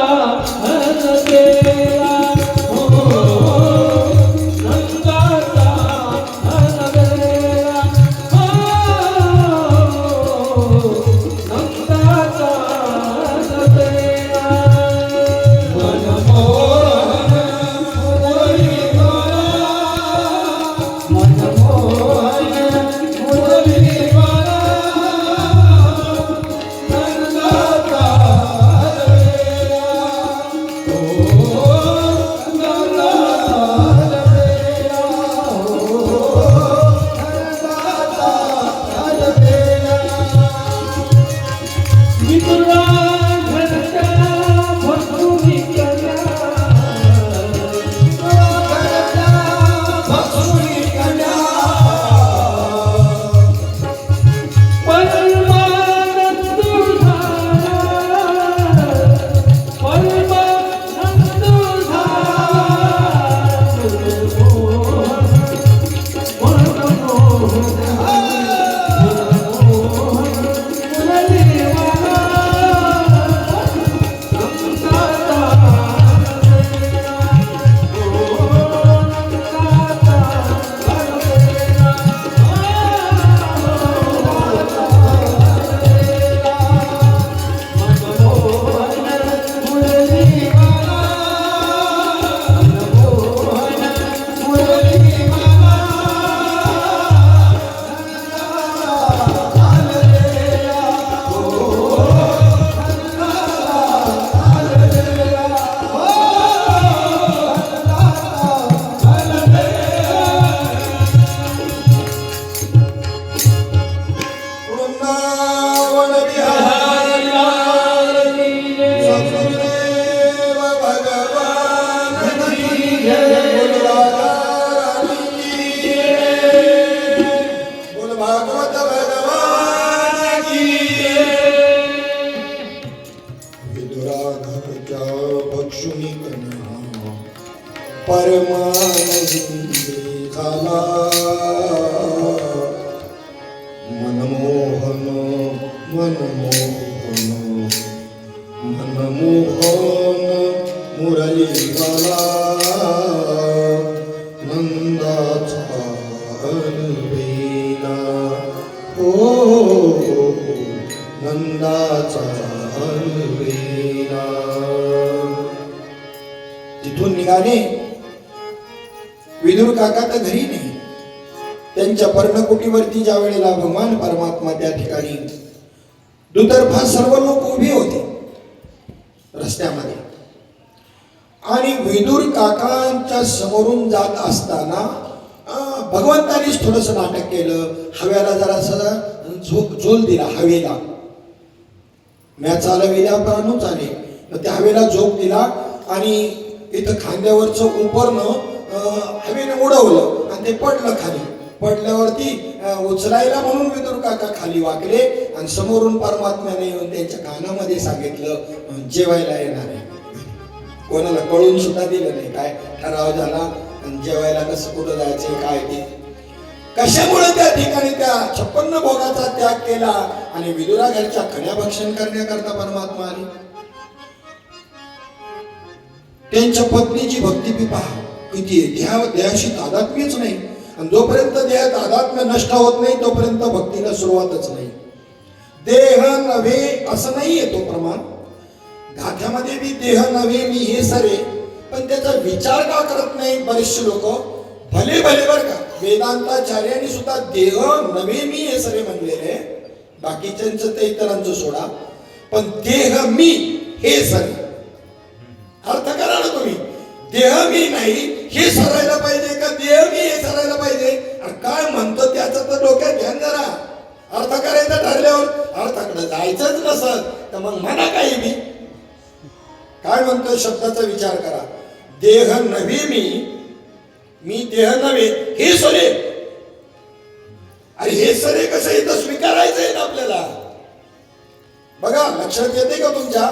परमानंदी झाला मनमोहन मनमोहन मनमोहन मुरली झाला नंदाचा अनवीना ओ नंदाचा अनवीना. तिथून निघाले. विदुर काका तर घरी नाही. त्यांच्या पर्णकुटीवरती ज्या वेळेला भगवान परमात्मा त्या ठिकाणी दुतर्फा सर्व लोक उभे होते रस्त्यामध्ये आणि विदुर काकांच्या समोरून जात असताना भगवंतानीच थोडस नाटक केलं. हव्याला जरासा झोल दिला. हवेला म्या चालविल्या प्राणू चाले त्या हवेला झोप दिला आणि इथं खांद्यावरचं उपरणं हवेने उडवलं आणि ते पडलं खाली. पडल्यावरती उचलायला म्हणून विदुर काका खाली वाकले आणि समोरून परमात्म्याने येऊन त्यांच्या कानामध्ये सांगितलं जेवायला येणार आहे. कोणाला कळून सुद्धा दिलं नाही. काय ठराव झाला आणि जेवायला कसं कुठं जायचं काय ते कशामुळे त्या ठिकाणी त्या 56 भोगाचा त्याग केला आणि विदुरा घरच्या खण्या भक्षण करण्याकरता परमात्मा आले. त्यांच्या पत्नीची भक्ती बी पहा किती आहे. देहाशी तादात्म्यच नाही आणि जोपर्यंत देह तादात्म्य नष्ट होत नाही तोपर्यंत भक्तीला सुरुवातच नाही. देह नव्हे असं नाहीये तो प्रमाण. गाथ्यामध्ये बी देह नव्हे मी हे सरे पण त्याचा विचार का करत नाही बरेचसे लोक. भले भले बर का वेदांताचार्यांनी सुद्धा देह नव्हे मी हे सरे म्हणलेले. बाकीच्यांचं ते इतरांचं सोडा पण देह मी हे सरे अर्थ करा ना तुम्ही. देह मी नाही हे सरायला पाहिजे का देह मी हे सरायला पाहिजे. काय म्हणतो त्याचं तर डोक्यात घ्या जरा. अर्थ करायचा ठरल्यावर अर्थाकडे जायचंच नसत तर मग म्हणा काही बी. काय म्हणतो शब्दाचा विचार करा. देह नव्हे मी देह नव्हे हे सरे. अरे हे सरे कसं इथं स्वीकारायचंय ना आपल्याला. बघा लक्षात येते का तुमच्या.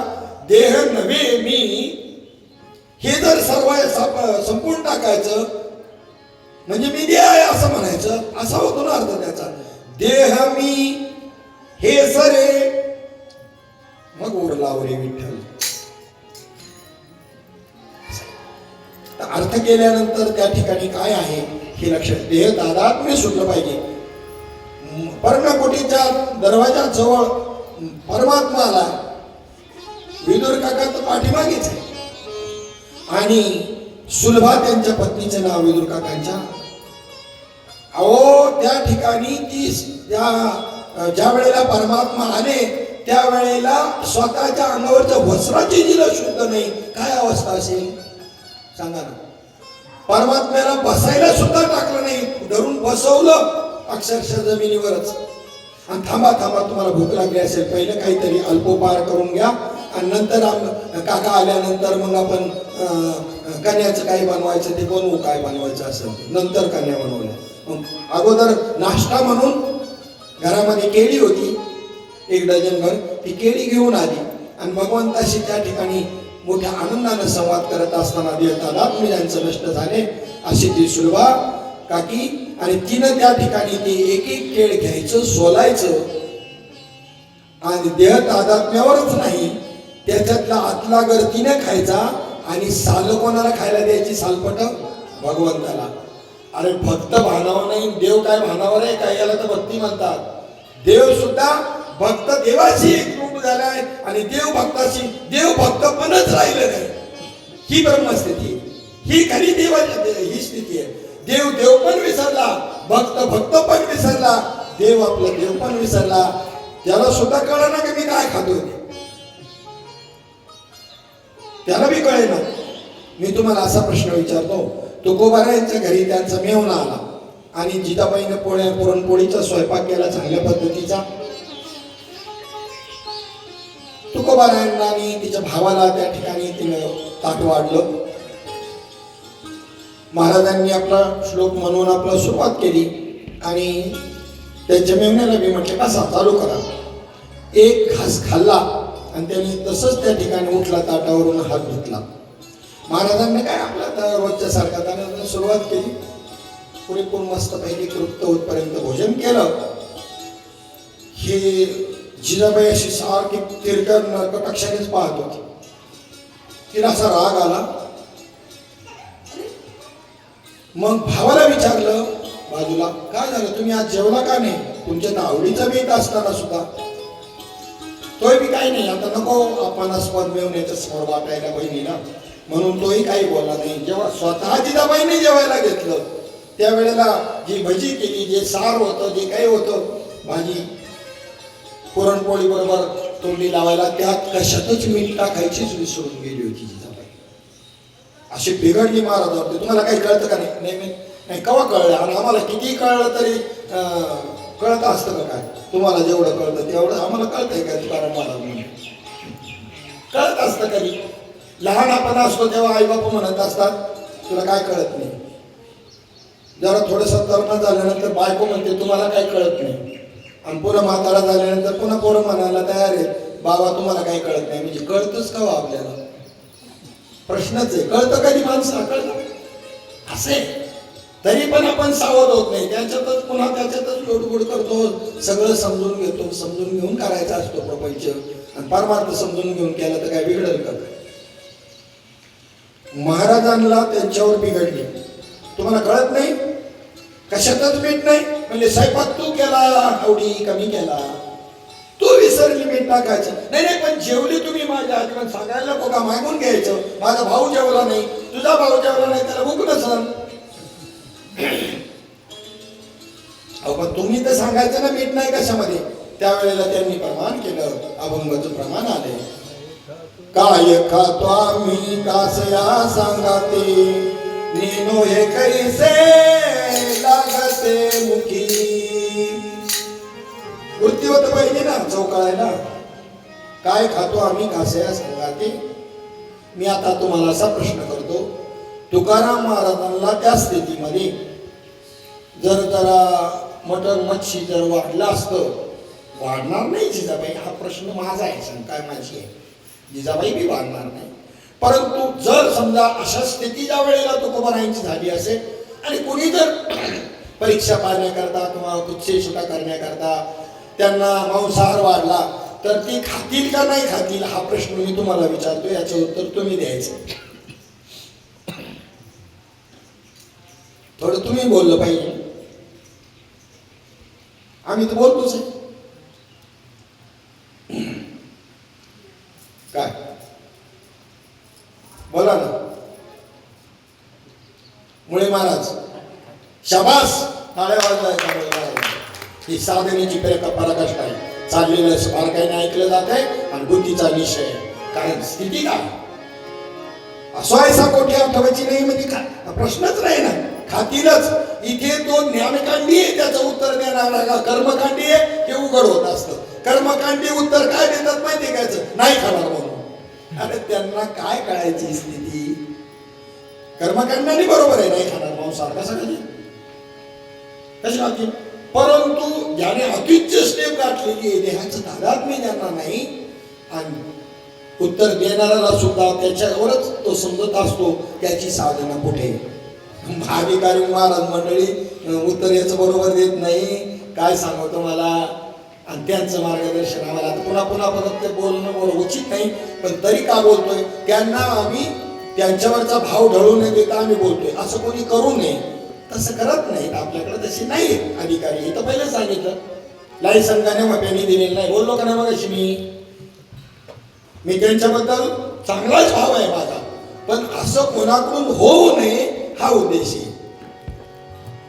देह नव्हे मी हे जर सर्व संपूर्ण टाकायचं म्हणजे मी देह आहे असं म्हणायचं असा होतो ना अर्थ त्याचा. देह मी हे सरे मग उरला ओरे विठ्ठल. अर्थ केल्यानंतर त्या ठिकाणी काय आहे हे लक्षात. देह तादात्म्य सुटलं पाहिजे. पर्णकुटीच्या दरवाजा जवळ परमात्मा आला. विदुर काका तर पाठीमागेच आहे आणि सुलभा त्यांच्या पत्नीचे नाव विदुर काकांच्या. अहो त्या ठिकाणी ती ज्या वेळेला परमात्मा आले त्यावेळेला स्वतःच्या अंगावरच्या वस्त्राची जिला शुद्ध नाही काय अवस्था असेल सांगा ना. परमात्म्याला बसायला सुद्धा टाकलं नाही. धरून बसवलं अक्षरशः जमिनीवरच आणि थांबा तुम्हाला भूक लागली असेल पहिलं काहीतरी अल्पोपहार करून घ्या आणि नंतर काका आल्यानंतर मग आपण कन्याचं काही बनवायचं ते बनवू. काय बनवायचं असेल नंतर कन्या बनवल्या. मग अगोदर नाश्ता म्हणून घरामध्ये केळी होती 1 डझनभर. ती केळी घेऊन आली आणि भगवंताशी त्या ठिकाणी मोठ्या आनंदानं संवाद करत असताना देहतादात्म्य ज्यांचं नष्ट झाले अशी ती सुलभा काकी आणि तिनं त्या ठिकाणी ते एक केळ घ्यायचं सोलायचं आणि देह तादात्म्यावरच नाही त्याच्यातला आतला गर्दीने खायचा आणि साल कोणाला खायला द्यायची सालपट भगवंताला. अरे भक्त भानावर नाही देव काय भानावर आहे काय याला तर भक्ती म्हणतात. देव सुद्धा भक्त देवाशी एक रूप झालाय आणि देव भक्ताशी देव भक्तपणच राहिलं नाही. ही ब्रह्मस्थिती ही खरी देवाची ही स्थिती आहे. देव पण विसरला भक्त पण विसरला देव आपला देव पण विसरला. त्याला सुद्धा कळलं ना की मी काय खातोय त्याला बी कळेल ना. मी तुम्हाला असा प्रश्न विचारतो. तुकोबारा यांच्या घरी त्यांचा मेहुणा आला आणि जिजाबाईने पुरणपोळीचा स्वयंपाक केला चांगल्या पद्धतीचा. तुकोबारायांना आणि तिच्या भावाला त्या ठिकाणी तिनं ताट वाढलं. महाराजांनी आपला श्लोक म्हणून आपला सुरुवात केली आणि त्यांच्या मेहुण्याला मी म्हटलं कसा चालू करा. एक घास खाल्ला आणि त्यांनी तसंच त्या ठिकाणी उठला ताटावरून हात धुतला. महाराजांनी काय आपल्या आता रोजच्या सारखा त्यानं सुरुवात केली, पुरेपूर मस्त पैकी तृप्त होतपर्यंत भोजन केलं. हे जिजाबाई अशी सारखी तिरकट नरकटाक्षानेच पाहत होती. तिला असा राग आला. मग भावाला विचारलं बाजूला, काय झालं तुम्ही आज जेवला का नाही? तुमच्या तर आवडीचा बेत असताना सुद्धा. तोही बी काही नाही, आता नको अपमानास्पद मिळून याच्या समोर वाटायला बहिणीला, म्हणून तोही काही बोलला नाही. जेव्हा स्वतः जिजाबाईने जेवायला घेतलं त्यावेळेला जी भजी केली, जे सार होतं, जे काही होतं, भाजी पुरणपोळी बरोबर तोंडी लावायला, त्यात कशातच मीठ टाकायचीच विसरून गेली होती जिजाबाई. अशी बिघडली महाराजांवरती. तुम्हाला काही कळतं का नाही? नेहमी नाही कवा कळलं, आणि आम्हाला किती कळलं तरी कळत असतं का काय? तुम्हाला जेवढं कळतं तेवढं आम्हाला कळतंय का? तुकाराम महाराज म्हणून कळत असतं कधी? लहान आपण असतो तेव्हा आई बापू म्हणत असतात तुला काय कळत नाही. जरा थोडंसं तरुण झाल्यानंतर बायको म्हणते तुम्हाला काय कळत नाही, आणि पुन्हा म्हातारा झाल्यानंतर पुन्हा पोरं म्हणायला तयार आहे बाबा तुम्हाला काही कळत नाही. म्हणजे कळतच का आपल्याला? प्रश्नच आहे. कळतं कधी माणसाला? कळतं असे तरी पण आपण सावध होत नाही. त्याच्यातच पुन्हा त्याच्यातच लोटगोड करतो. सगळं समजून घेतो. समजून घेऊन करायचा असतो प्रपंच, आणि परमार्थ समजून घेऊन केला तर काय बिघडल का? महाराजांना त्यांच्यावर बिघडली. तुम्हाला कळत नाही, कशातच मीठ नाही, म्हणजे स्वयंपाक तू केला आवडी कमी केला, तू विसरली मीठ टाकायचं. नाही नाही पण जेवली तुम्ही माझ्या आजीवन सांगायला नको का? मागून घ्यायचं. माझा भाऊ जेवला नाही, तुझा भाऊ जेवला नाही, त्याला भूक नसल. अहो पण तुम्ही तर सांगायचं ना मीठ नाही कशामध्ये. त्यावेळेला त्यांनी प्रमाण केलं, अभंगाचं प्रमाण आले. काय खातो आम्ही कासया सांगाते, नेनो हे कैसे लागते मुखी. वृत्तीवत पाहिजे ना चौकाळायला. काय खातो आम्ही कासया सांगाते. मी आता तुम्हाला असा प्रश्न करतो, तुकाराम महाराजांना त्या स्थितीमध्ये जर जरा मटण मच्छी जर वाढलं असतं, वाढणार नाही जिजाबाई, हा प्रश्न माझा आहे, शंका माझी आहे, जिजाबाई बी वाढणार नाही. परंतु जर समजा अशा स्थिती ज्या वेळेला तुकोबारायांची झाली असेल, आणि कुणी जर परीक्षा पाहण्याकरता किंवा कुत्सेशुका करण्याकरता त्यांना मांसाहार वाढला, तर ती खातील का नाही खातील हा प्रश्न मी तुम्हाला विचारतो. याचं उत्तर तुम्ही द्यायचं. थोडं तुम्ही बोललं पाहिजे. आम्ही तर बोलतोच आहे. काय बोला ना मुळे महाराज, शाबास, टाळ्या वाजवायच्या. ही साधनेची पराकाष्ठा आहे. चाललेलं बारकाईने ऐकलं जात आहे आणि बुद्धीचा विषय आहे. कारण स्थिती काय असो ऐसा कोठी आठवायची नाही म्हणजे काय प्रश्नच नाही ना. खातीलच. इथे तो ज्ञानकांडी आहे त्याचं उत्तर देणार का कर्मकांडी आहे, हे उघड होत असतं. कर्मकांडी उत्तर काय देतात माहिती काय? नाही खाणार म्हणून. अरे त्यांना काय कळायची स्थिती? कर्मकांडाने बरोबर आहे नाही खाणार मांसाहार, कसं कधी कशा खातील? परंतु ज्याने अत्युच्च स्टेप गाठलेली आहे, देहाचं तादात्म्य ज्यांना नाही, आणि उत्तर देणाऱ्याला सुद्धा त्याच्यावरच तो समजत असतो त्याची साधना कुठे. अधिकारी महाराज मंडळी उत्तर याचं बरोबर देत नाही, काय सांगतो मला, आणि त्यांचं मार्गदर्शन आम्हाला आता पुन्हा पुन्हा परत ते बोलणं उचित नाही, पण तरी का बोलतोय? त्यांना आम्ही त्यांच्यावरचा भाव ढळू न देता आम्ही बोलतोय. असं कोणी करू नये, तसं करत नाहीत. आपल्याकडे तसे नाही अधिकारी. हे तर पहिलं सांगितलं, लायसन्स मप्यानी दिलेलं नाही. बोललो का नाही मग मी त्यांच्याबद्दल चांगलाच भाव आहे माझा, पण असं कोणाकडून होऊ नये हा उद्देश आहे.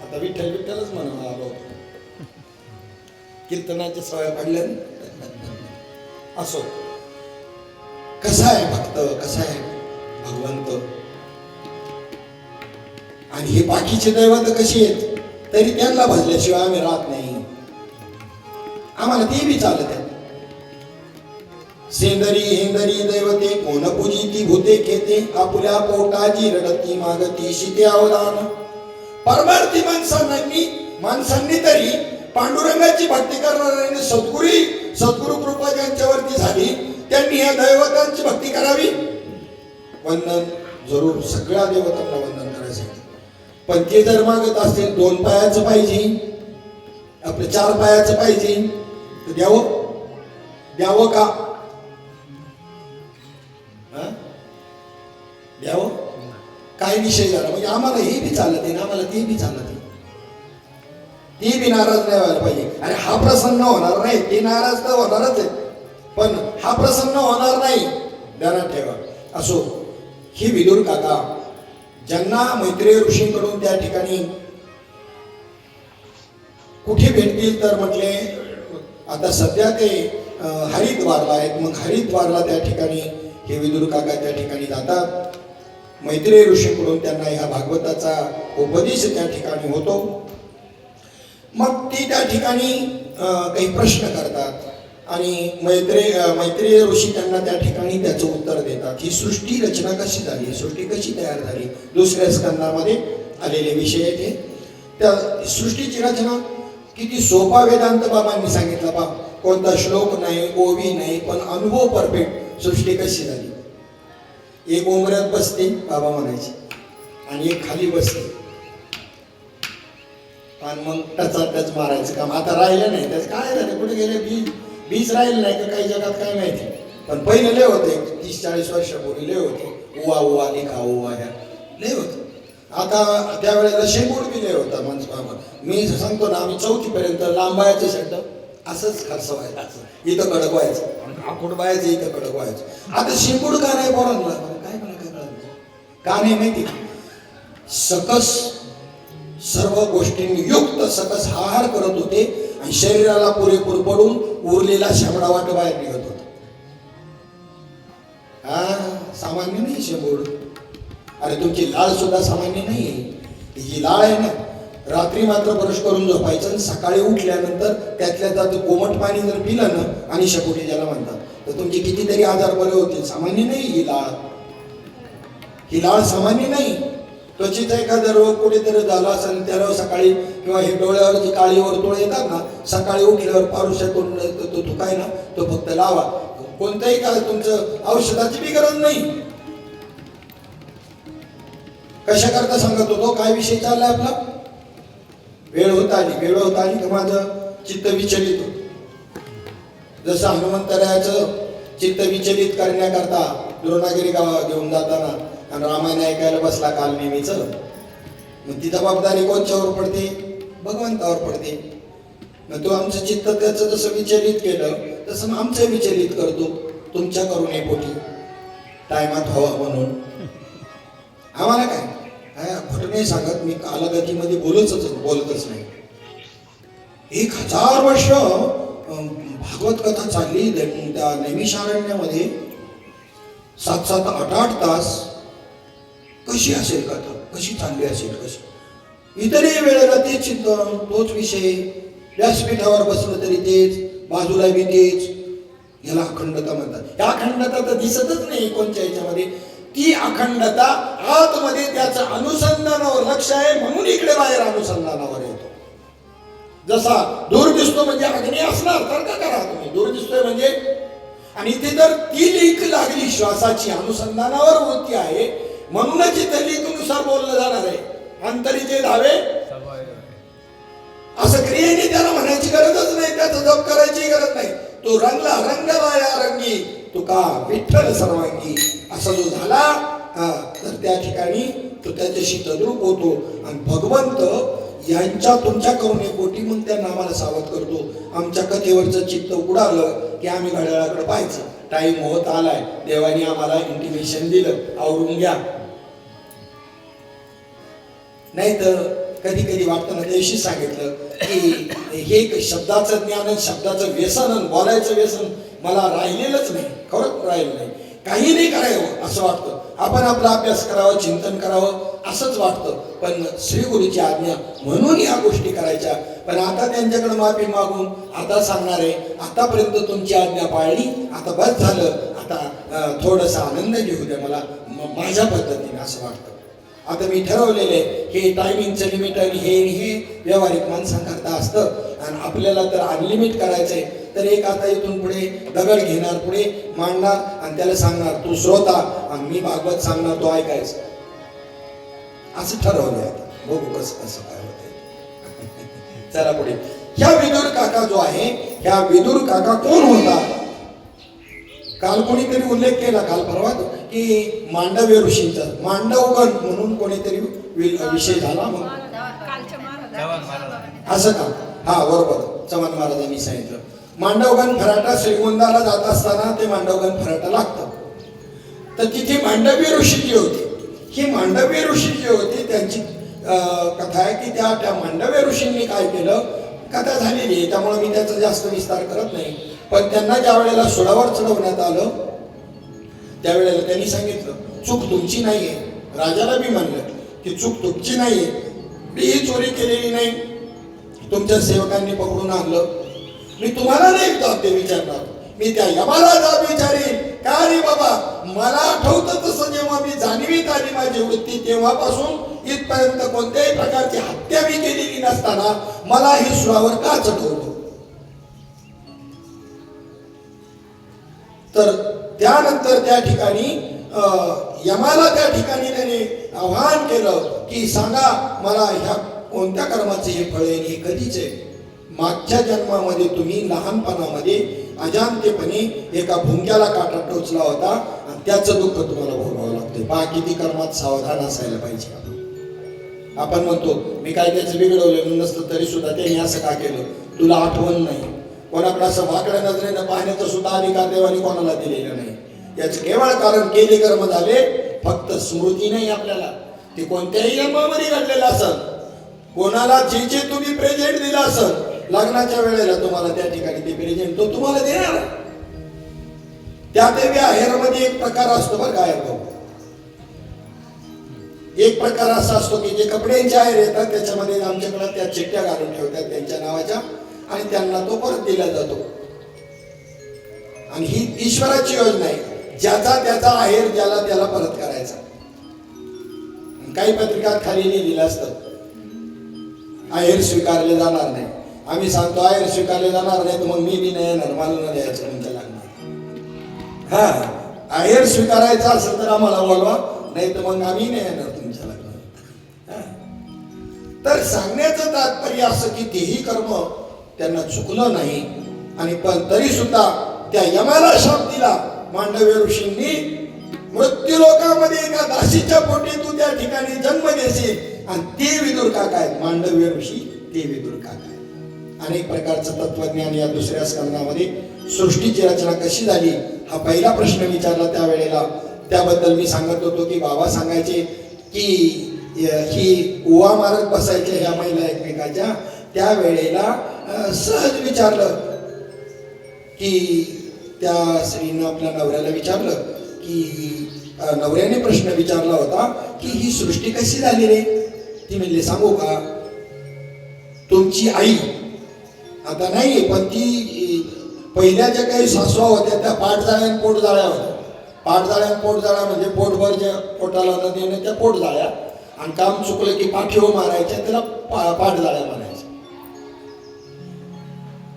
आता विठ्ठल विठ्ठलच म्हणून आलो, कीर्तनाच्या सवय पडल्या. असो, कसा आहे भक्त, कसा आहे भगवंत, आणि हे बाकीचे दैवत कशी आहेत तरी त्यांना भजल्याशिवाय आम्ही राहत नाही. आम्हाला ते बी चालत आहे. सेंदरी हेंदरी दैवते कोण पूजिती भूते खेते, आपुल्या पोटाची रडती मागती शिते अवदान. परमार्थी माणसांनी तरी पांडुरंगाची भक्ती करणाऱ्यांनी सद्गुरू कृपा ज्यांच्यावरती झाली त्यांनी या दैवतांची भक्ती करावी. वंदन जरूर सगळ्या देवतांना वंदन करायचं. पण ते जर मागत असतील 2 पायाचं पाहिजे, आपलं 4 पायाचं पाहिजे, तर द्यावं का? हा? द्यावं? काय विषय झाला म्हणजे आम्हाला हे बी चालत आहे ना, आम्हाला ते बी चालत आहे, ती बी नाराज नाही व्हायला पाहिजे. अरे हा प्रसन्न होणार नाही, ते नाराज तर होणारच आहे, पण हा प्रसन्न होणार नाही, ध्यानात ठेवा. असो, ही विदुर काका ज्यांना मैत्रेय ऋषींकडून त्या ठिकाणी कुठे भेटतील तर म्हटले आता सध्या ते हरिद्वारला आहेत. मग हरिद्वारला त्या ठिकाणी हे विदुर काका त्या ठिकाणी जातात. मैत्रेय ऋषींकडून त्यांना ह्या भागवताचा उपदेश त्या ठिकाणी होतो. मग ती त्या ठिकाणी काही प्रश्न करतात आणि मैत्रेय ऋषी त्यांना त्या ठिकाणी त्याचं उत्तर देतात. ही सृष्टी रचना कशी झाली, सृष्टी कशी तयार झाली, दुसऱ्या स्कंदामध्ये आलेले विषय आहेत. त्या सृष्टीची रचना किती सोपा वेदांत बाबांनी सांगितलं. बा कोणता श्लोक नाही, ओवी नाही, पण अनुभव परफेक्ट. सृष्टी कशी झाली, एक उंबऱ्यात बसते बाबा म्हणायचे आणि एक खाली बसते आणि मग टच मारायचं काम आता राहिलं नाही. त्याचं काय झालं, कुठे गेले, बीज राहिलं नाही का काही जगात काय माहिती. पण पहिले लय होते, 30-40 वर्षापूर्वी लय होते, उवा लिखा उवा ह्या लय होतं. आता त्यावेळेला शेंबूड बी लय होता. मी सांगतो ना, आम्ही 4थी पर्यंत लांबायचं शब्द असंच खर्च व्हायचं, असं इथं कडक व्हायचं, आखूड व्हायचं, इथं कडक व्हायचं. आता शेंबूड का नाही पोरांना, काय मला काय कळलं का नाही माहिती. सकस सर्व गोष्टींनी युक्त सकस आहार करत होते आणि शरीराला पुरेपूर पडून उरलेला शेंबडा वाट बाहेर निघत होता. हा सामान्य नाही शेंबूड. अरे तुमची लाळ सुद्धा सामान्य नाही. ही लाळ आहे ना, रात्री मात्र ब्रश करून झोपायचं आणि सकाळी उठल्यानंतर त्यातल्या त्यात कोमट पाणी जर पिलं ना, आणि शेकोटी ज्याला म्हणतात, तर तुमचे कितीतरी आजार बरे होतील. सामान्य नाही ही लाळ. ही लाळ सामान्य नाही. त्वचेचा एखादा रोग कुठेतरी झाला असेल त्याला सकाळी किंवा हे डोळ्यावर जी काळी वर्तुळ येतात ना, सकाळी उठल्यावर पारुष्यातून तो तुकाय ना, तो फक्त लावा. कोणत्याही काळ तुमचं औषधाची बी गरज नाही. कशा करता सांगत होतो, काय विषय चाललाय आपला. वेळ होत आली तर माझं चित्त विचलित होत. जसं हनुमंतरायाचं चित्त विचलित करण्याकरता द्रोणागिरी गावा घेऊन जाताना आणि रामायण ऐकायला बसला काल नेहमीच, मग ती जबाबदारी कोणच्यावर पडते, भगवंतावर पडते. मग तो आमचं चित्त त्याचं जसं विचलित केलं तसं मग आमचं विचलित करतो. तुमच्या करुणे पोटी टायमात हवा म्हणून आम्हाला काय खोटं नाही सांगत. मी कालगतीमध्ये बोलतच नाही. 1000 वर्ष भागवत कथा चालली त्या नैमिषारण्यामध्ये, 7-7, 8-8 तास. कशी असेल कथा, कशी चालली असेल, कशी इतरही वेळेला तेच चिंतन, तोच विषय, व्यासपीठावर बसलं तरी तेच, बाजूला बी तेच. याला अखंडता म्हणतात. या अखंडता तर दिसतच नाही कोणत्या याच्यामध्ये. ती अखंडता आतमध्ये त्याचं अनुसंधानावर लक्ष आहे म्हणून इकडे बाहेर अनुसंधानावर येतो. जसा दूर दिसतो म्हणजे अग्नी असणार तर का करा तुम्ही, दूर दिसतोय म्हणजे. आणि इथे जर ती लीक लागली श्वासाची, अनुसंधानावर वृत्ती आहे म्हणूनच इथे लीकनुसार बोललं जाणार आहे. अंतरीचे धावे असं क्रियेने त्याला म्हणायची गरजच नाही, त्याचा जप करायची गरज नाही. तो रंगला या रंगी तुका विठ्ठल सर्वांगी असा जो झाला तर त्या ठिकाणी तो त्याच्याशी तद्रूप होतो. आणि भगवंत यांच्या तुमच्या करुणेपोटी मग त्या नामाला सावध करतो. आमच्या कथेवरचं चित्त उडालं की आम्ही घड्याळाकडे पाहायचं, टाइम होत आलाय, देवाने आम्हाला इंटिमेशन दिलं, आवरून घ्या. नाही तर कधी कधी वाटतं ना, दिवशी सांगितलं की हे शब्दाचं ज्ञान, शब्दाचं व्यसन आणि बोलायचं व्यसन मला राहिलेलंच नाही, खरंच राहिलं नाही. काही नाही करावं असं वाटतं. आपण आपला अभ्यास करावा, चिंतन करावं असंच वाटतं. पण श्री गुरुची आज्ञा म्हणून या गोष्टी करायच्या. पण आता त्यांच्याकडे माफी मागून आता सांगणार आहे, आतापर्यंत तुमची आज्ञा पाळली, आता बस झालं, आता थोडासा आनंद घेऊ द्या मला माझ्या पद्धतीने असं वाटतं. आता मी ठरवलेले हे टायमिंगचं लिमिट आणि हे व्यावहारिक माणसांकरता असतं आणि आपल्याला तर अनलिमिट करायचंय. तर एक आता इथून पुढे दगड घेणार, पुढे मांडणार आणि त्याला सांगणार तू श्रोता आणि मी भागवत सांगणार तो ऐकायचं. असं ठरवलंय आता, बघू कसं कसं काय होतंय. चला पुढे. ह्या विदुर काका जो आहे, ह्या विदुर काका कोण होता? काल कोणीतरी उल्लेख केला, काल परवा, की मांडव्य ऋषींचा मांडवगण म्हणून कोणीतरी विषय झाला. मग असं का? हा बरोबर, चव्हाण महाराजांनी सांगितलं. मांडवगण फराटा श्रीगोंदाला जात असताना ते मांडवगण फराटा लागतं. तर तिथे मांडव्य ऋषी जी होते, ही मांडव्य ऋषी जी होते त्यांची कथा आहे की त्या मांडव्य ऋषींनी काय केलं, कथा झालेली आहे त्यामुळे मी त्याचा जास्त विस्तार करत नाही. पण त्यांना ज्या वेळेला सुडावर चढवण्यात आलं त्यावेळेला त्यांनी सांगितलं चूक तुमची नाहीये. राजाला बी म्हणलं की चूक तुमची नाहीये, मी ही चोरी केलेली नाही, तुमच्या सेवकांनी पकडून आणलं, मी तुम्हाला नाही जाब विचारणार, मी त्या यमाला जाब विचारेन. का रे बाबा, मला आठवतं तसं जेव्हा मी जाणीवीत आली माझी वृत्ती तेव्हापासून इथपर्यंत कोणत्याही प्रकारची हत्या मी केलेली नसताना मला हे सुरावर का चढवलं? तर त्यानंतर त्या ठिकाणी यमाला त्या ठिकाणी त्याने आवाहन केलं की सांगा मला ह्या कोणत्या कर्माचे हे फळ आहे, हे कधीच आहे? मागच्या जन्मामध्ये तुम्ही लहानपणामध्ये अजाणतेपणे एका भुंग्याला काटा टोचला होता आणि त्याचं दुःख तुम्हाला भोगावं लागतंय. पहा किती कर्मात सावधान असायला पाहिजे. आपण म्हणतो मी काय त्याचं बिघडवलं नसतं तरी सुद्धा त्यांनी असं का केलं, तुला आठवण नाही. कोणाकडे असं वाकड्या नजरेनं पाहण्याचा सुद्धा अधिकार देवाने कोणाला दिलेला नाही. याचं केवळ कारण केले कर्म झाले, फक्त स्मृती नाही आपल्याला. ते कोणत्याही जन्मामध्ये घडलेलं असत, कोणाला जे जे तुम्ही प्रेझेंट दिला असत लग्नाच्या वेळेला तुम्हाला त्या ठिकाणी ते प्रेझेंट तो तुम्हाला देणार. त्या देवी आहेरमध्ये एक प्रकार असतो बरं काय, एक प्रकार असा असतो की जे कपड्यांचे आहेर येतात त्याच्यामध्ये आमच्याकडे त्या चिठ्ठ्या घालून ठेवतात त्यांच्या नावाच्या आणि त्यांना तो परत दिला जातो. आणि ही ईश्वराची योजना आहे, ज्याचा त्याचा आहेर ज्याला त्याला परत करायचा. काही पत्रिकात खाली लिहिलेलं असतं आहेर स्वीकारले जाणार नाही. आम्ही सांगतो आहेर स्वीकारले जाणार नाही तर मग मी बी नाही येणार, मला न द्यायचं तुमच्या लग्नात. हा, आहेर स्वीकारायचा असेल तर आम्हाला बोलवा, नाही तर मग आम्ही नाही येणार तुमच्या लग्नात. तर सांगण्याचं तात्पर्य असं की तेही कर्म त्यांना चुकलं नाही आणि पण तरी सुद्धा त्या यमाला शाप दिला मांडव्य ऋषींनी. मृत्यू लोकामध्ये एका दासीच्या पोटी तू त्या ठिकाणी जन्म घेशील आणि ते विदुर काका आहेत, मांडव्य ऋषी ते विदुर काका आहेत. अनेक प्रकारचं तत्वज्ञान या दुसऱ्या स्कंदामध्ये सृष्टीची रचना कशी झाली हा पहिला प्रश्न विचारला त्यावेळेला. त्याबद्दल मी सांगत होतो की बाबा सांगायचे की ही उवा मारत बसायच्या ह्या महिला एकमेकाच्या. त्यावेळेला सहज विचारलं की त्या स्त्रीनं आपल्या नवऱ्याला विचारलं की नवऱ्याने प्रश्न विचारला होता की ही सृष्टी कशी झाली रे? ती म्हणली सांगू का, तुमची आई आता नाहीये पण ती पहिल्या ज्या काही सासवा होत्या त्या पाठजाळ्या पोटजाळ्या होत्या. पाठजाळ्या पोटजाळ्या म्हणजे पोटभर ज्या पोटाला न देणं त्या पोटजाळ्या, आणि काम चुकलं की पाठीवर मारायच्या त्याला पाठजाळ्या म्हणायच्या.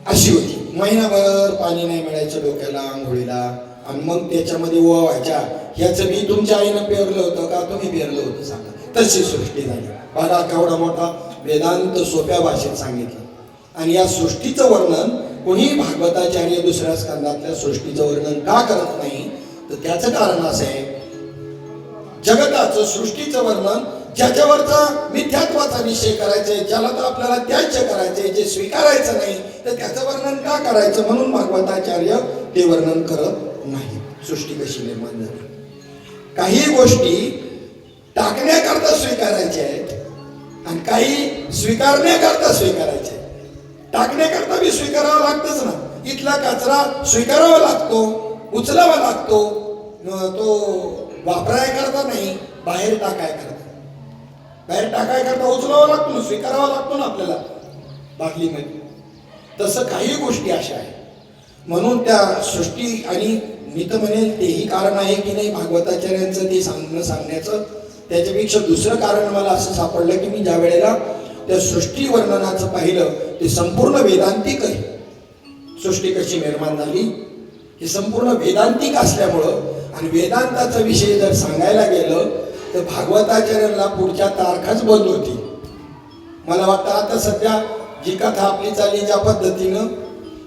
अशी होती. महिनाभर पाणी नाही मिळायचं डोक्याला आंघोळीला आणि मग त्याच्यामध्ये ओवा व्हायच्या. ह्याचं मी तुमच्या आईनं पेरलं होतं का तुम्ही पेरलं होतं सांगा. तशी सृष्टी झाली. बघा केवढा मोठा वेदांत सोप्या भाषेत सांगितलं. आणि या सृष्टीचं वर्णन कोणी भागवताचार्य दुसऱ्या स्कंदातल्या सृष्टीचं वर्णन का करत नाही तर त्याचं कारण असं आहे, जगताचं सृष्टीचं वर्णन ज्याच्यावरचा मिथ्यात्वाचा विषय करायचा आहे, ज्याला तर आपल्याला त्याज्य करायचंय, जे स्वीकारायचं नाही तर त्याचं वर्णन का करायचं, म्हणून भागवताचार्य ते वर्णन करत नाही. सृष्टी कशी निर्माण झाली. काही गोष्टी टाकण्याकरता स्वीकारायच्या आहेत आणि काही स्वीकारण्याकरता स्वीकारायच्या आहेत. टाकण्याकरता बी स्वीकारावं लागतच ना. इथला कचरा स्वीकारावा लागतो, उचलावा लागतो, तो वापरायकरता नाही, बाहेर टाकायकरता. बाहेर टाकायकरता उचलावा लागतो ना, स्वीकारावा लागतो ना आपल्याला बाटलीमध्ये. तसं काही गोष्टी अशा आहेत. म्हणून त्या सृष्टी, आणि मी तर म्हणेल तेही कारण आहे की नाही भागवताचार्यांचं ते सांगण्याचं. त्याच्यापेक्षा दुसरं कारण मला असं सापडलं की मी ज्या वेळेला त्या सृष्टी वर्णनाचं पाहिलं ते संपूर्ण वेदांतिक आहे. सृष्टी कशी निर्माण झाली ही संपूर्ण वेदांतिक असल्यामुळं आणि वेदांताचा विषय जर सांगायला गेलं तर भागवताचार्यांना पुढच्या तारखाच बंद होती. मला वाटतं आता सध्या जी कथा आपली चालली ज्या पद्धतीनं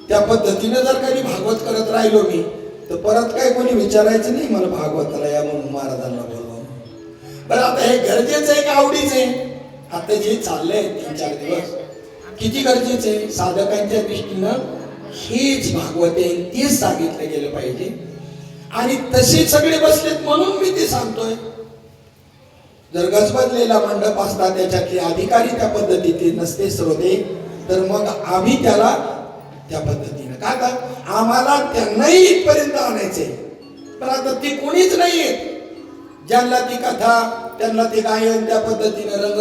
त्या पद्धतीनं जर कधी भागवत करत राहिलो मी तर परत काय कोणी विचारायचं नाही मला भागवताला या म्हणून महाराजांना बोलवा. बरं आता हे गरजेचं आहे का आवडीचं आहे? आता जे चाललंय 3-4 दिवस किती गरजेचं आहे? साधकांच्या दृष्टीनं हेच भागवत आहे तेच सांगितलं गेलं पाहिजे आणि तसे सगळे बसलेत म्हणून मी ते सांगतोय. जर गजबजलेला मंडप असता त्याच्यातले अधिकारी त्या पद्धतीचे नसते श्रोते तर मग आम्ही त्याला त्या पद्धतीनं का आम्हाला त्यांनाही इथपर्यंत आणायचंय. पण आता ते कोणीच नाहीये ज्यांना ती कथा त्यांना ते गायन त्या पद्धतीनं रंग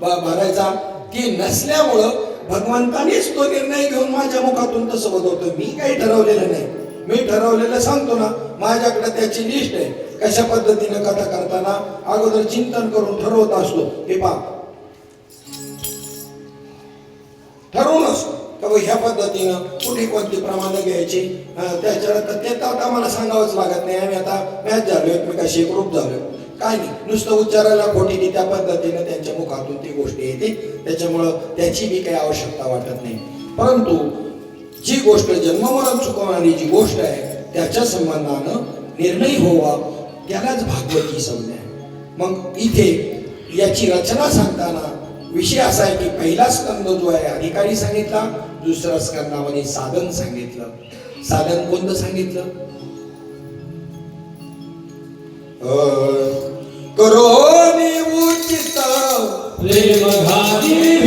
भरायचा ती नसल्यामुळं भगवंतानेच तो निर्णय घेऊन माझ्या मुखातून तसं बदलतो. मी काही ठरवलेलं नाही. मी ठरवलेलं सांगतो ना माझ्याकडे त्याची लिस्ट आहे. कशा पद्धतीनं कथा करताना अगोदर चिंतन करून ठरवत असतो. हे पहा ठरवूनच का ह्या पद्धतीनं कुठे कोणती प्रमाणं घ्यायची त्याच्यानंतर ते तर आता मला सांगावंच लागत नाही. आम्ही आता मॅच झालो एकमेकाशी एकरूप झालो काय नाही नुसतं उच्चारायला खोटी त्या पद्धतीनं त्यांच्या मुखातून ती गोष्ट येते. त्याच्यामुळं त्याची बी काही आवश्यकता वाटत नाही. परंतु जी गोष्ट जन्ममरण चुकवणारी जी गोष्ट आहे त्याच्या संबंधानं निर्णय होवा त्यालाच भागवती संज्ञा आहे. मग इथे याची रचना सांगताना विषय असा आहे की पहिला स्कंद जो आहे अधिकारी सांगितला, दुसऱ्या स्कंदामध्ये साधन सांगितलं. साधन कोणतं सांगितलं? करोनी उचित प्रेम घाली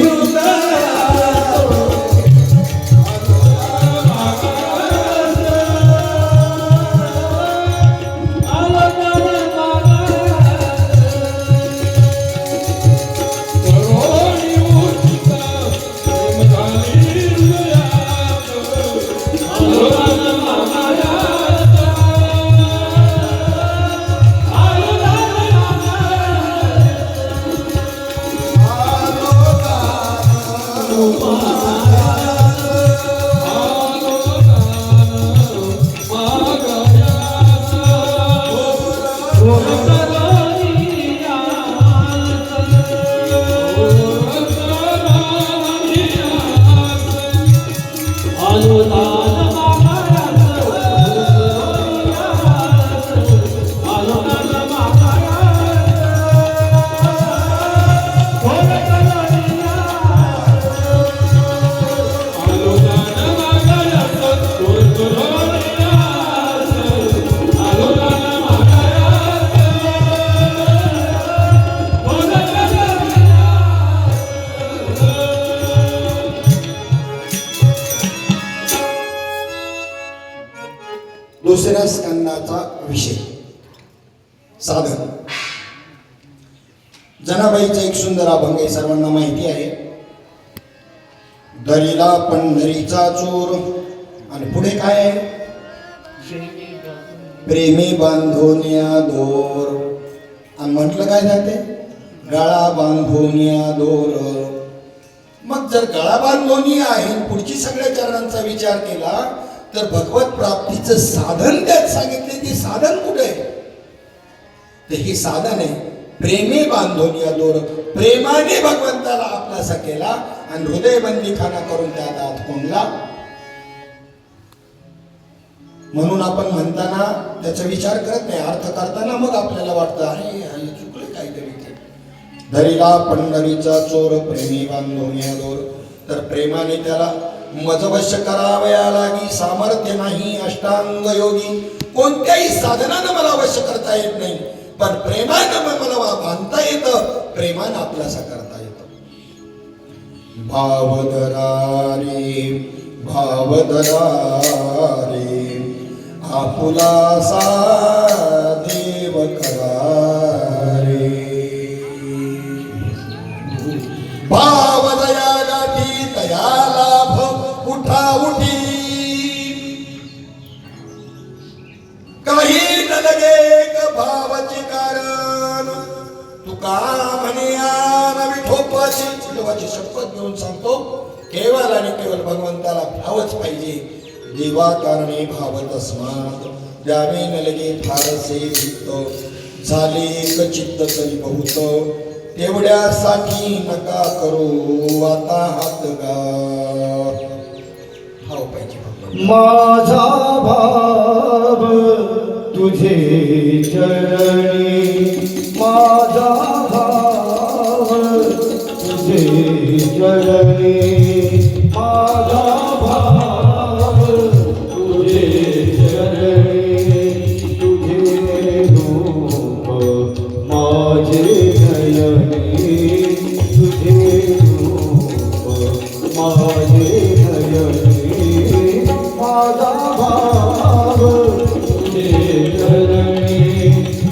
दुसऱ्या स्कंदाचा विषय साधन. जनाबाईचा एक सुंदर अभंग आहे सर्वांना माहिती आहे. दरीला पंढरीचा चोर आणि पुढे काय आहे? प्रेमी बांधोनिया दोर आणि म्हटलं काय जाते गळा बांधोनिया दोर. मग जर गळा बांधोनी आहे पुढची सगळ्या चरणांचा विचार केला तर भगवत प्राप्तीचं साधन त्यात सांगितले. ते साधन कुठे आहे? तर हे साधन आहे प्रेमे बांधोनिया दोर. प्रेमाने भगवंताला आपलासा केला आणि हृदय बंदीखाना करून त्यात आत कोंडला. म्हणून आपण म्हणताना त्याचा विचार करत नाही. अर्थ करताना मग आपल्याला वाटतं अरे चुकलं काहीतरी. धरीला पंढरीचा चोर प्रेमी बांधोनिया दोर. तर प्रेमाने त्याला मजवश्य करावया लागी. सामर्थ्य नाही अष्टांग योगी. कोणत्याही साधनानं मला अवश्य करता येत नाही पण प्रेमानं मला बांधता येतं. प्रेमानं आपलासा करता येतं. भावधरारे भावधरारे आपुलासा देव करारे. भावदया गाठी तया लाभ उठा उठी. काही न लगे भावाचे कारण तुका म्हणे विठोबाची शपथ घेऊन सांगतो केवळ आणि केवळ भगवंताला भक्ताला भावच पाहिजे. देवा कारणे भावत अस्मात द्यावे न लगे फारसे चित्त झाले एक चित्त तरी बहुत तेवढ्यासाठी नका करू आता हात गा. भाव पाहिजे भक्त. माझा भाव तुझे चरणी, माझा भाव तुझे चरणी, माझा भाव तुझे चरणी. तुझे रूप माझे नयनी, तुझे रूप माझे नयनी. माझा भाव तुझे चरणी,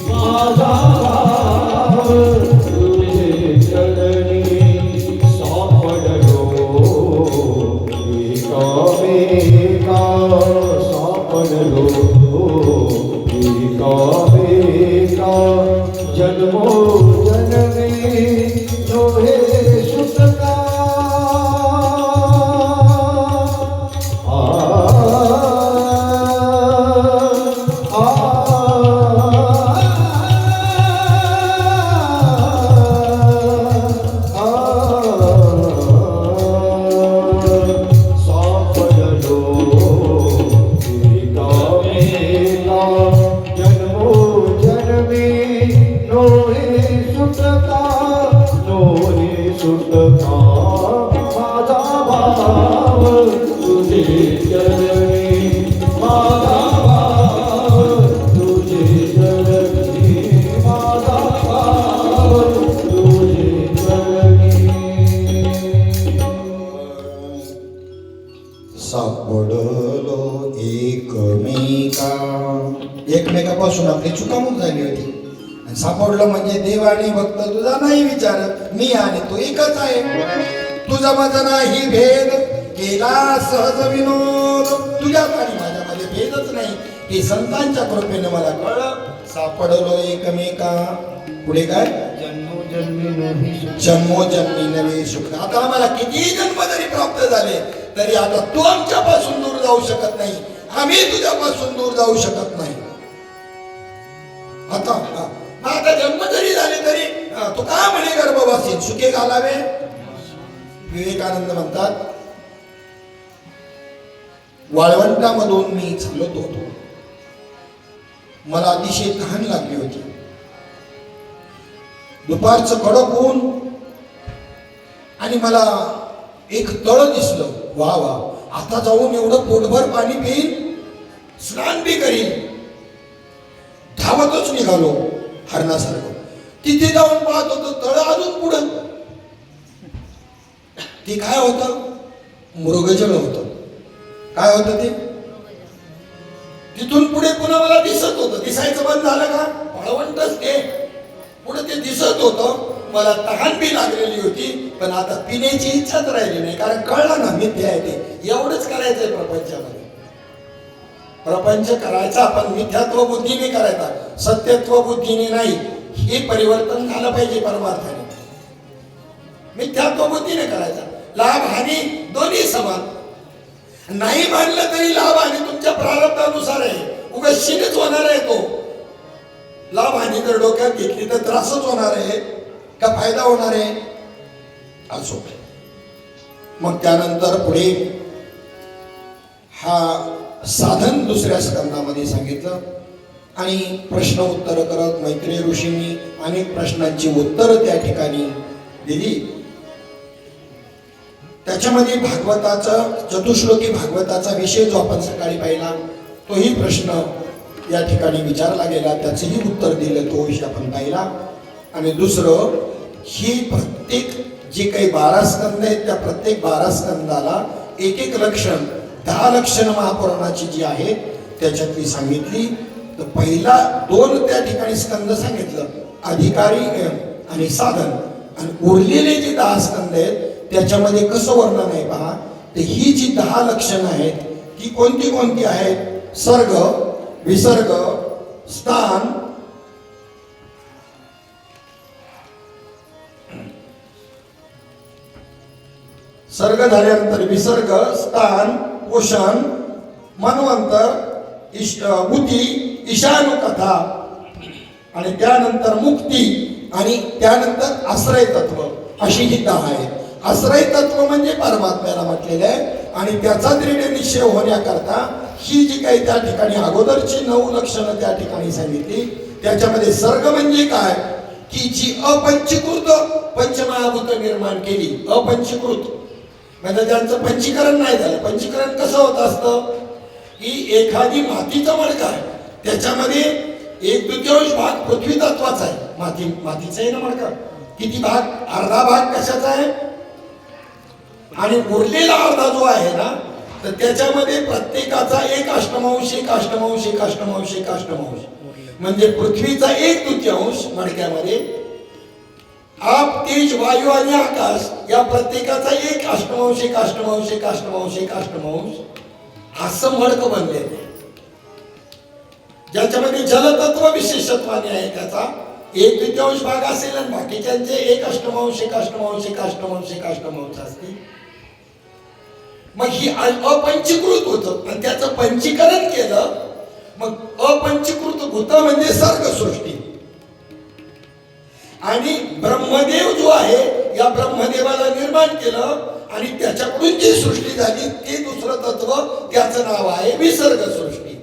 माझा भाव तुझे चरणी. सापडलो एका सापडलो एका जन्मो जन्मी नोहे सुटका. सापडलो एकमेकापासून आपली चुकामुक झाली होती. आणि सापडलं म्हणजे देव आणि भक्त तुझा नाही विचारत, मी आणि तू एकच आहे. तुझा माझा नाही भेद केला सहज विनोद. तुझ्यात आणि माझ्यामध्ये भेदच नाही हे संतांच्या कृपेने मला कळलं. सापडलो एकमेका. पुढे काय? जन्मोजन्मी नवे सुख. आता आम्हाला किती जन्म जरी प्राप्त झाले तरी आता तू आमच्यापासून दूर जाऊ शकत नाही, आम्ही तुझ्यापासून दूर जाऊ शकत नाही. आता जन्म जरी झाले तरी तू का म्हणे गर्भवासी सुखे घालावे. विवेकानंद म्हणतात वाळवंटामधून मी चालत होतो, मला अतिशय तहान लागली होती. दुपारचं कडक ऊन आणि मला एक तळ दिसलं. वा वा, आता जाऊन एवढं पोटभर पाणी पिईन, स्नान बी करीन. धावतच निघालो हरणासारखं. तिथे जाऊन पाहत होतो तळ अजून पुढं. ते काय होतं? मृगजळ होतं. काय होतं ते? तिथून पुढे पुन्हा मला दिसत होतं. दिसायचं बंद झालं का? वाळवंटच ते. पुढे ते दिसत होतं. मला तहान बी लागलेली होती, पण आता पिण्याची इच्छाच राहिली नाही, कारण कळलं ना मिथ्या आहे ते. एवढंच करायचंय प्रपंचामध्ये. प्रपंच करायचा पण मिथ्यात्व बुद्धीने करायचा, सत्यत्व बुद्धीने नाही. हे परिवर्तन झालं पाहिजे परमार्थाने. मिथ्यात्व बुद्धीने करायचा. लाभ हानी दोन्ही समान. नाही मानलं तरी लाभ हानी तुमच्या प्रारब्धानुसार आहे. उगाच होणार आहे तो. लाभ हानी जर डोक्यात घेतली तर त्रासच होणार आहे का फायदा होणार आहे? असो. मग त्यानंतर पुढे हा साधन दुसऱ्या स्कंदामध्ये सांगितलं आणि प्रश्न उत्तर करत मैत्रेय ऋषींनी अनेक प्रश्नांची उत्तरं त्या ठिकाणी दिली. त्याच्यामध्ये भागवताचा चतुश्लोकी भागवताचा विषय जो आपण सकाळी पाहिला तोही प्रश्न या ठिकाणी विचारला गेला, त्याचंही उत्तर दिलं, तो विषय आपण पाहिला. आणि दुसरं, ही प्रत्येक जी काही 12 स्कंद आहेत त्या प्रत्येक 12 स्कंदाला एक एक लक्षण 10 लक्षण महापुराणाची जी आहेत त्याच्यातली सांगितली. तर पहिला 2 त्या ठिकाणी स्कंद सांगितलं, अधिकारी आणि साधन. आणि उरलेले जे 10 स्कंद आहेत त्याच्यामध्ये कसं वर्णन आहे पहा. तर ही जी 10 लक्षणं आहेत ती कोणती कोणती आहेत? सर्ग, विसर्ग, स्थान, सर्ग झाल्यानंतर विसर्ग, स्थान, पोषण, मनवंतर, बुद्धी, ईशानुकथा आणि त्यानंतर मुक्ती आणि त्यानंतर आश्रय तत्व, अशी ही 10 आहेत. आश्रय तत्व म्हणजे परमात्म्याला म्हटलेलं आहे आणि त्याचा दृढ निश्चय होण्याकरता ही जी काही त्या ठिकाणी अगोदरची 9 लक्षणं त्या ठिकाणी सांगितली. त्याच्यामध्ये सर्ग म्हणजे काय की जी अपंचीकृत पंचमहाभूत निर्माण केली. अपंचीकृत म्हणजे त्यांचं पंचीकरण नाही झालं. पंचीकरण कसं होत असतं की एखादी मातीचा मडका आहे, त्याच्यामध्ये 1/2 भाग पृथ्वी तत्वाचा आहे. मातीचा आहे ना मडका, किती भाग? अर्धा भाग कशाचा आहे आणि उरलेला अर्धा जो आहे ना, तर त्याच्यामध्ये प्रत्येकाचा 1/8 1/8 1/8 1/8 म्हणजे पृथ्वीचा 1/2 मडक्यामध्ये, आप, तेज, वायू आणि आकाश या प्रत्येकाचा 1/8 1/8 1/8 1/8 असं मडकं बनलेलं आहे. ज्याच्यामध्ये जलतत्व विशेषत्वाने आहे त्याचा 1/2 भाग असेल आणि बाकीच्यांचे 1/8 1/8 1/8 1/8 असतील. मग ही अपंचीकृत होतं आणि त्याचं पंचीकरण केलं. मग अपंचीकृत भूत म्हणजे सर्गसृष्टी. आणि ब्रह्मदेव जो आहे, या ब्रह्मदेवाला निर्माण केलं आणि त्याच्याकडून जी सृष्टी झाली ते दुसरं तत्व, त्याचं नाव आहे विसर्ग सृष्टी.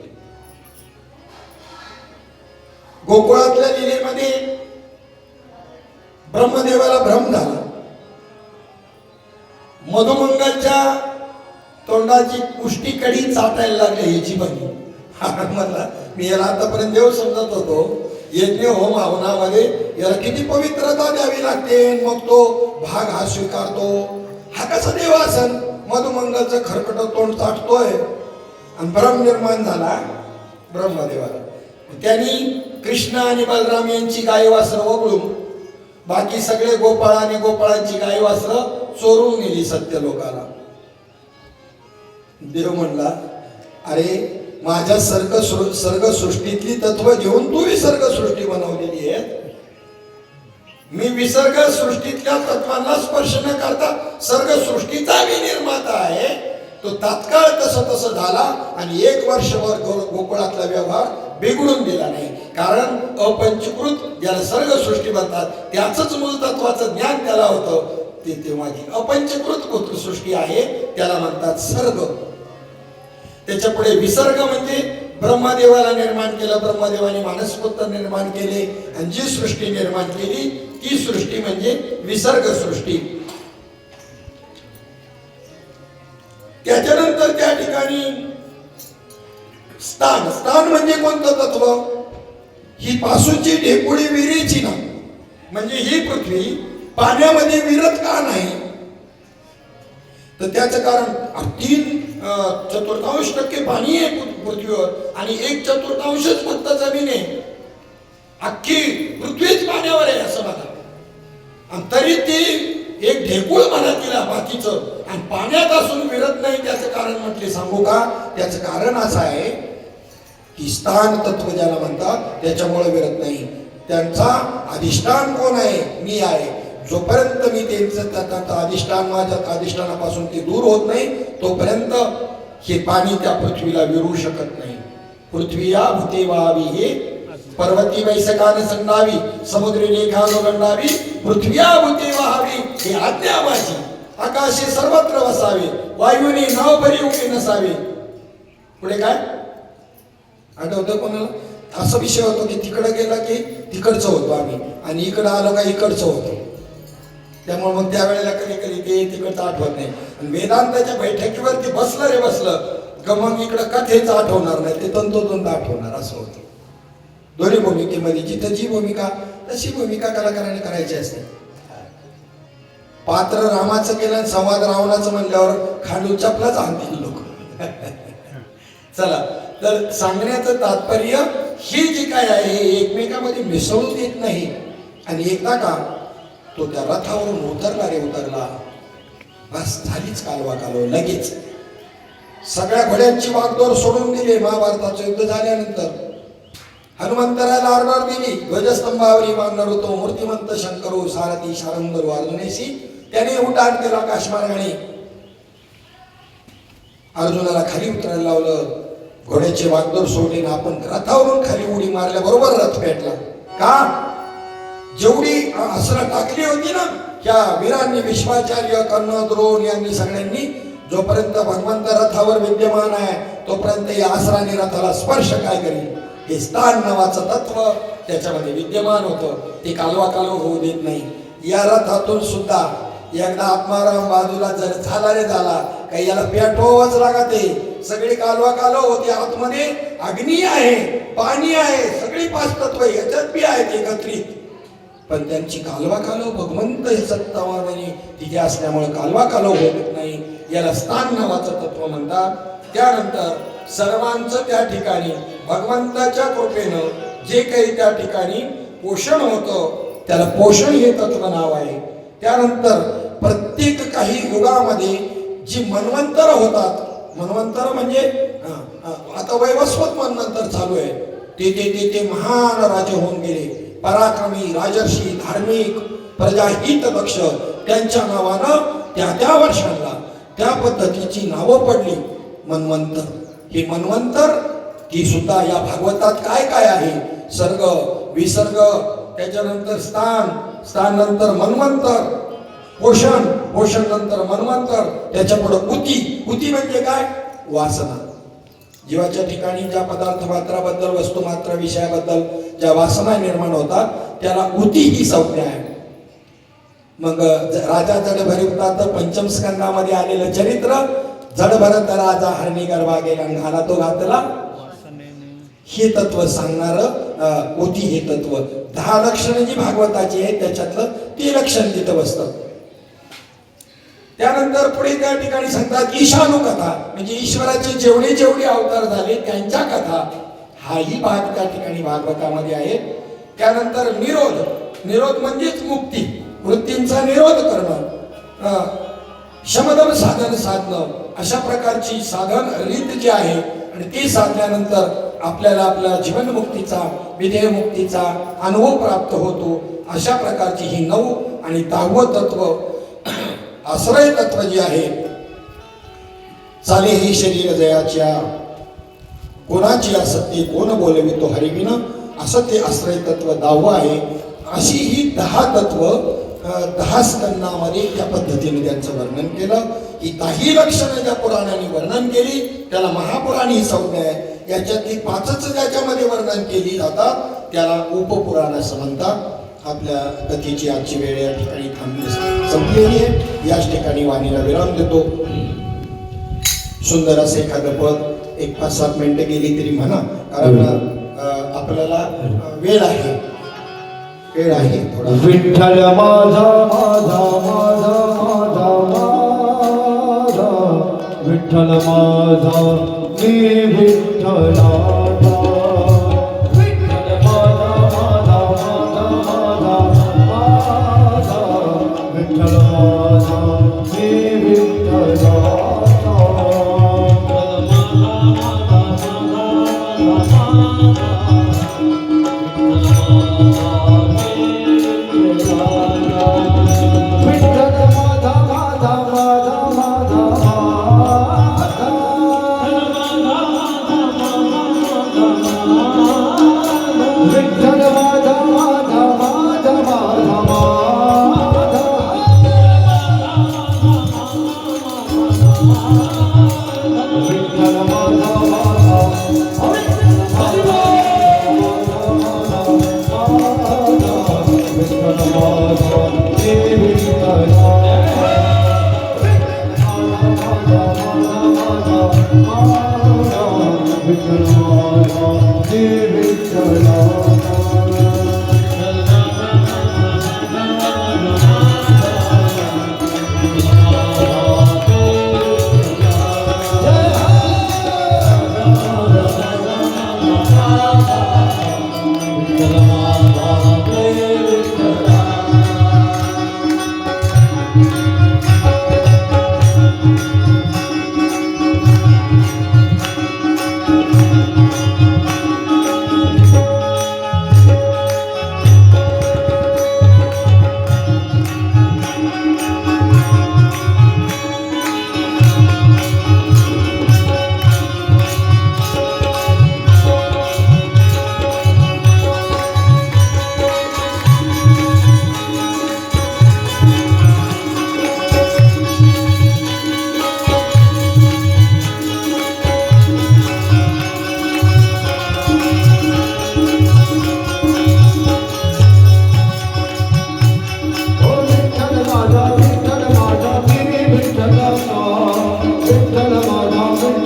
गोकुळातल्या लीलेमध्ये ब्रह्मदेवाला भ्रम झाला. मधुमंगलच्या तोंडाची कुष्टी कडी चाटायला लागली याची बनी. म्हणला मी याला आतापर्यंत देव समजत होतो, यज्ञ होम हवनामध्ये याला किती पवित्रता द्यावी लागते, मग तो भाग हा स्वीकारतो. हा कसा देव असन? मधुमंगलचं खरकट तोंड चाटतोय. आणि भ्रम निर्माण झाला ब्रह्मदेवाला. त्यांनी कृष्ण आणि बलराम यांची गायवासरं वगळून बाकी सगळे गोपाळ आणि गोपाळांची गायवासरं चोरून नेली सत्य लोकाला. देव म्हणला अरे माझ्या सर्ग सृष्टीतली तत्व घेऊन तू विसर्ग सृष्टी बनवलेली आहे. मी विसर्ग सृष्टीतल्या तत्वांना स्पर्श न करता सर्ग सृष्टीचा मी निर्माता आहे. तो तात्काळ तसं झाला आणि 1 वर्षभर गोकुळातला व्यवहार बिघडून गेला नाही. कारण अपंचीकृत ज्याला सर्ग सृष्टी म्हणतात त्याच मूळ तत्वाचं ज्ञान त्याला होतं. ते तेव्हा जी अपंचीकृत सृष्टी आहे त्याला म्हणतात सर्ग. त्याच्या पुढे विसर्ग म्हणजे ब्रह्मदेवाला निर्माण केलं, ब्रह्मदेवाने मानसपुत्र निर्माण केले आणि जी सृष्टी निर्माण केली ती सृष्टी म्हणजे विसर्ग सृष्टी. त्याच्यानंतर त्या ठिकाणी स्थान. स्थान म्हणजे कोणतं तत्व? ही पासूची ढेकुळी विहिरीची ना, म्हणजे ही पृथ्वी पाण्यामध्ये विरत का नाही? तर त्याचं कारण 3/4% पाणी आहे पृथ्वीवर आणि 1/4 फक्त जमीन आहे. अख्खी पृथ्वीच पाण्यावर आहे असं म्हणा. आणि तरी ती एक ढेकूळ म्हणा तिला बाकीचं आणि पाण्यात असून विरत नाही. त्याचं कारण म्हटले सांगू का? त्याचं कारण असं आहे की स्थान तत्व ज्याला म्हणतात त्याच्यामुळे विरत नाही. त्यांचा अधिष्ठान कोण आहे? मी आहे. जोपर्यंत मी त्यांचं अधिष्ठान माझ्या अधिष्ठानापासून ते दूर होत नाही तोपर्यंत हे पाणी त्या पृथ्वीला विरू शकत नाही. पृथ्वी या भूते व्हावी हे पर्वती वैसकान संडावी समुद्री रेखानुगंडावी पृथ्व्या भूते व्हावी हे आज्ञा माझी. आकाशे सर्वत्र वसावे वायूने नाव भरी उभी नसावे. पुढे काय आठवतं कोणाला? असा विषय होतो की तिकडं गेला की तिकडचं होतो आम्ही आणि इकडं आलो का इकडचं होतो. त्यामुळे मग त्यावेळेला कधी कधी ते तिकडचं आठवत नाही. आणि वेदांताच्या बैठकीवरती बसलं रे बसलं का मग इकडं कथेचं आठवणार नाही, ते तंतोतंत आठवणार असं होतं. दोन्ही भूमिकेमध्ये जिथं जी भूमिका तशी भूमिका कलाकाराने करायची असते. पात्र रामाचं केलं आणि संवाद रावणाचं म्हणल्यावर खांडून चपलाच आणतील लोक. चला, तर सांगण्याचं तात्पर्य ही जी काय आहे हे एकमेकांमध्ये मिसळून येत नाही. आणि एकदा का तो त्या रथावरून उतरला बस झालीच कालवा लगेच सगळ्या घोड्यांची वागदोर सोडून दिली. महाभारताचं युद्ध झाल्यानंतर हनुमंतराला ऑर्डर दिली, ध्वजस्तंभावरी मानणार तो मूर्तिमंत शंकरो सारथी शारंगर अर्जुनेशी. त्याने उड्डाण केलं आकाशमार्गाने अर्जुनाला खाली उतरायला लावलं, घोड्याचे वागदोर सोडले ना आपण रथावरून खाली उडी मारल्याबरोबर रथ पेटला. का? जेवढी अस्त्र टाकली होती ना त्या वीरांनी, विश्वाचार्य, कर्ण, द्रोण यांनी सगळ्यांनी, जोपर्यंत भगवंत रथावर विद्यमान आहे तोपर्यंत या अस्त्राने रथाला स्पर्श काय करेल, हे स्थान नावाचं तत्व त्याच्यामध्ये विद्यमान होतं. ते कालवा होऊ देत नाही. या रथातून सुद्धा एकदा आत्माराम बाजूला जर झाला रे झाला काही याला पेटवावंच लागते. सगळी कालवा होती, आतमध्ये अग्नी आहे, पाणी आहे, सगळी पाच तत्व याच्यात बी आहेत एकत्रित. पण त्यांची कालवा भगवंत हे सत्तावाने तिथे असल्यामुळे कालवा होत नाही. याला स्थान नावाचं तत्व म्हणतात. त्यानंतर सर्वांचं त्या ठिकाणी भगवंताच्या कृपेनं जे काही त्या ठिकाणी पोषण होतं त्याला पोषण हे तत्व नाव आहे. त्यानंतर प्रत्येक काही युगामध्ये जी मन्वंतर होतात, मन्वंतर म्हणजे आता वैवस्वत मन्वंतर चालू आहे, ते महान राजे होऊन गेले, पराक्रमी, राजर्षी, धार्मिक, प्रजाहित दक्ष, त्यांच्या नावानं त्या वर्षांना त्या पद्धतीची नावं पडली मन्वंतर. ही मन्वंतर ती सुद्धा या भागवतात काय आहे, सर्ग, विसर्ग, त्याच्यानंतर स्थान नंतर मन्वंतर, पोषण नंतर मन्वंतर, त्याच्या पुढे उती म्हणजे काय, वासना. जीवाच्या ठिकाणी ज्या पदार्थ मात्राबद्दल, वस्तू मात्र, विषयाबद्दल ज्या वासना निर्माण होतात त्याला उती ही संज्ञा आहे. मग राजा जडभरतात पंचम स्कंदामध्ये आलेलं चरित्र, जडभरत राजा हरणी गर्भा गेला घाला तो घातला, हे तत्व सांगणार उती हे तत्व. 10 लक्षणं जी भागवताची आहेत त्याच्यातलं ते लक्षण तिथं बसतं. त्यानंतर पुढे त्या ठिकाणी सांगतात ईशानु कथा, म्हणजे ईश्वराचे जेवढे अवतार झाले त्यांच्या कथा, हाही भाग त्या ठिकाणी भागवतामध्ये आहे. त्यानंतर निरोध म्हणजेच मुक्ती, वृत्तींचा निरोध करणं, शमदम साधनं, अशा प्रकारची साधन रीत जी आहे आणि ती साधल्यानंतर आपल्याला आपल्या जीवनमुक्तीचा, विधेयमुक्तीचा अनुभव प्राप्त होतो. अशा प्रकारची ही 9 आणि 10वं तत्व, आश्रय तत्व जे आहे, चाले ही शरीर जयाच्या, कोणाची असत्य कोण बोलवितो हरिविन, असं ते आश्रय तत्व 10वं आहे. अशी ही 10 तत्व 10 स्कंदामध्ये त्या पद्धतीने त्यांचं वर्णन केलं. ही 10 लक्षणं ज्या पुराणाने वर्णन केली त्याला महापुराण ही संज्ञा आहे. याच्यातली 5च ज्याच्यामध्ये वर्णन केली जातात त्याला उपपुराण असं म्हणतात. आपल्या कथेची आजची वेळ या ठिकाणी संपलेली आहे. याच ठिकाणी वाणीला विराम देतो. सुंदर असं एखादं पद 1-5-7 मिनिटं गेली तरी म्हणा, कारण आपल्याला वेळ आहे थोडा. विठ्ठल माझा माझा माझा माझा माझा, विठ्ठल माझा मी विठ्ठलाचा, विठ्ठल माझा माझा माझा माझा माझा, विठ्ठल माझा मी विठ्ठलाचा.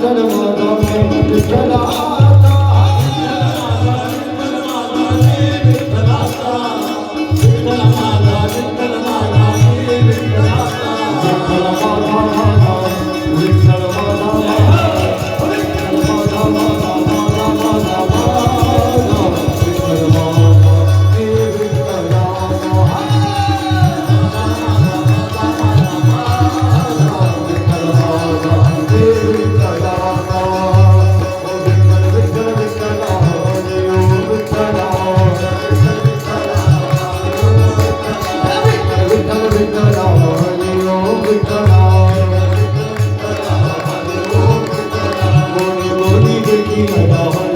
विठ्ठल माझा मी विठ्ठलाचा Hare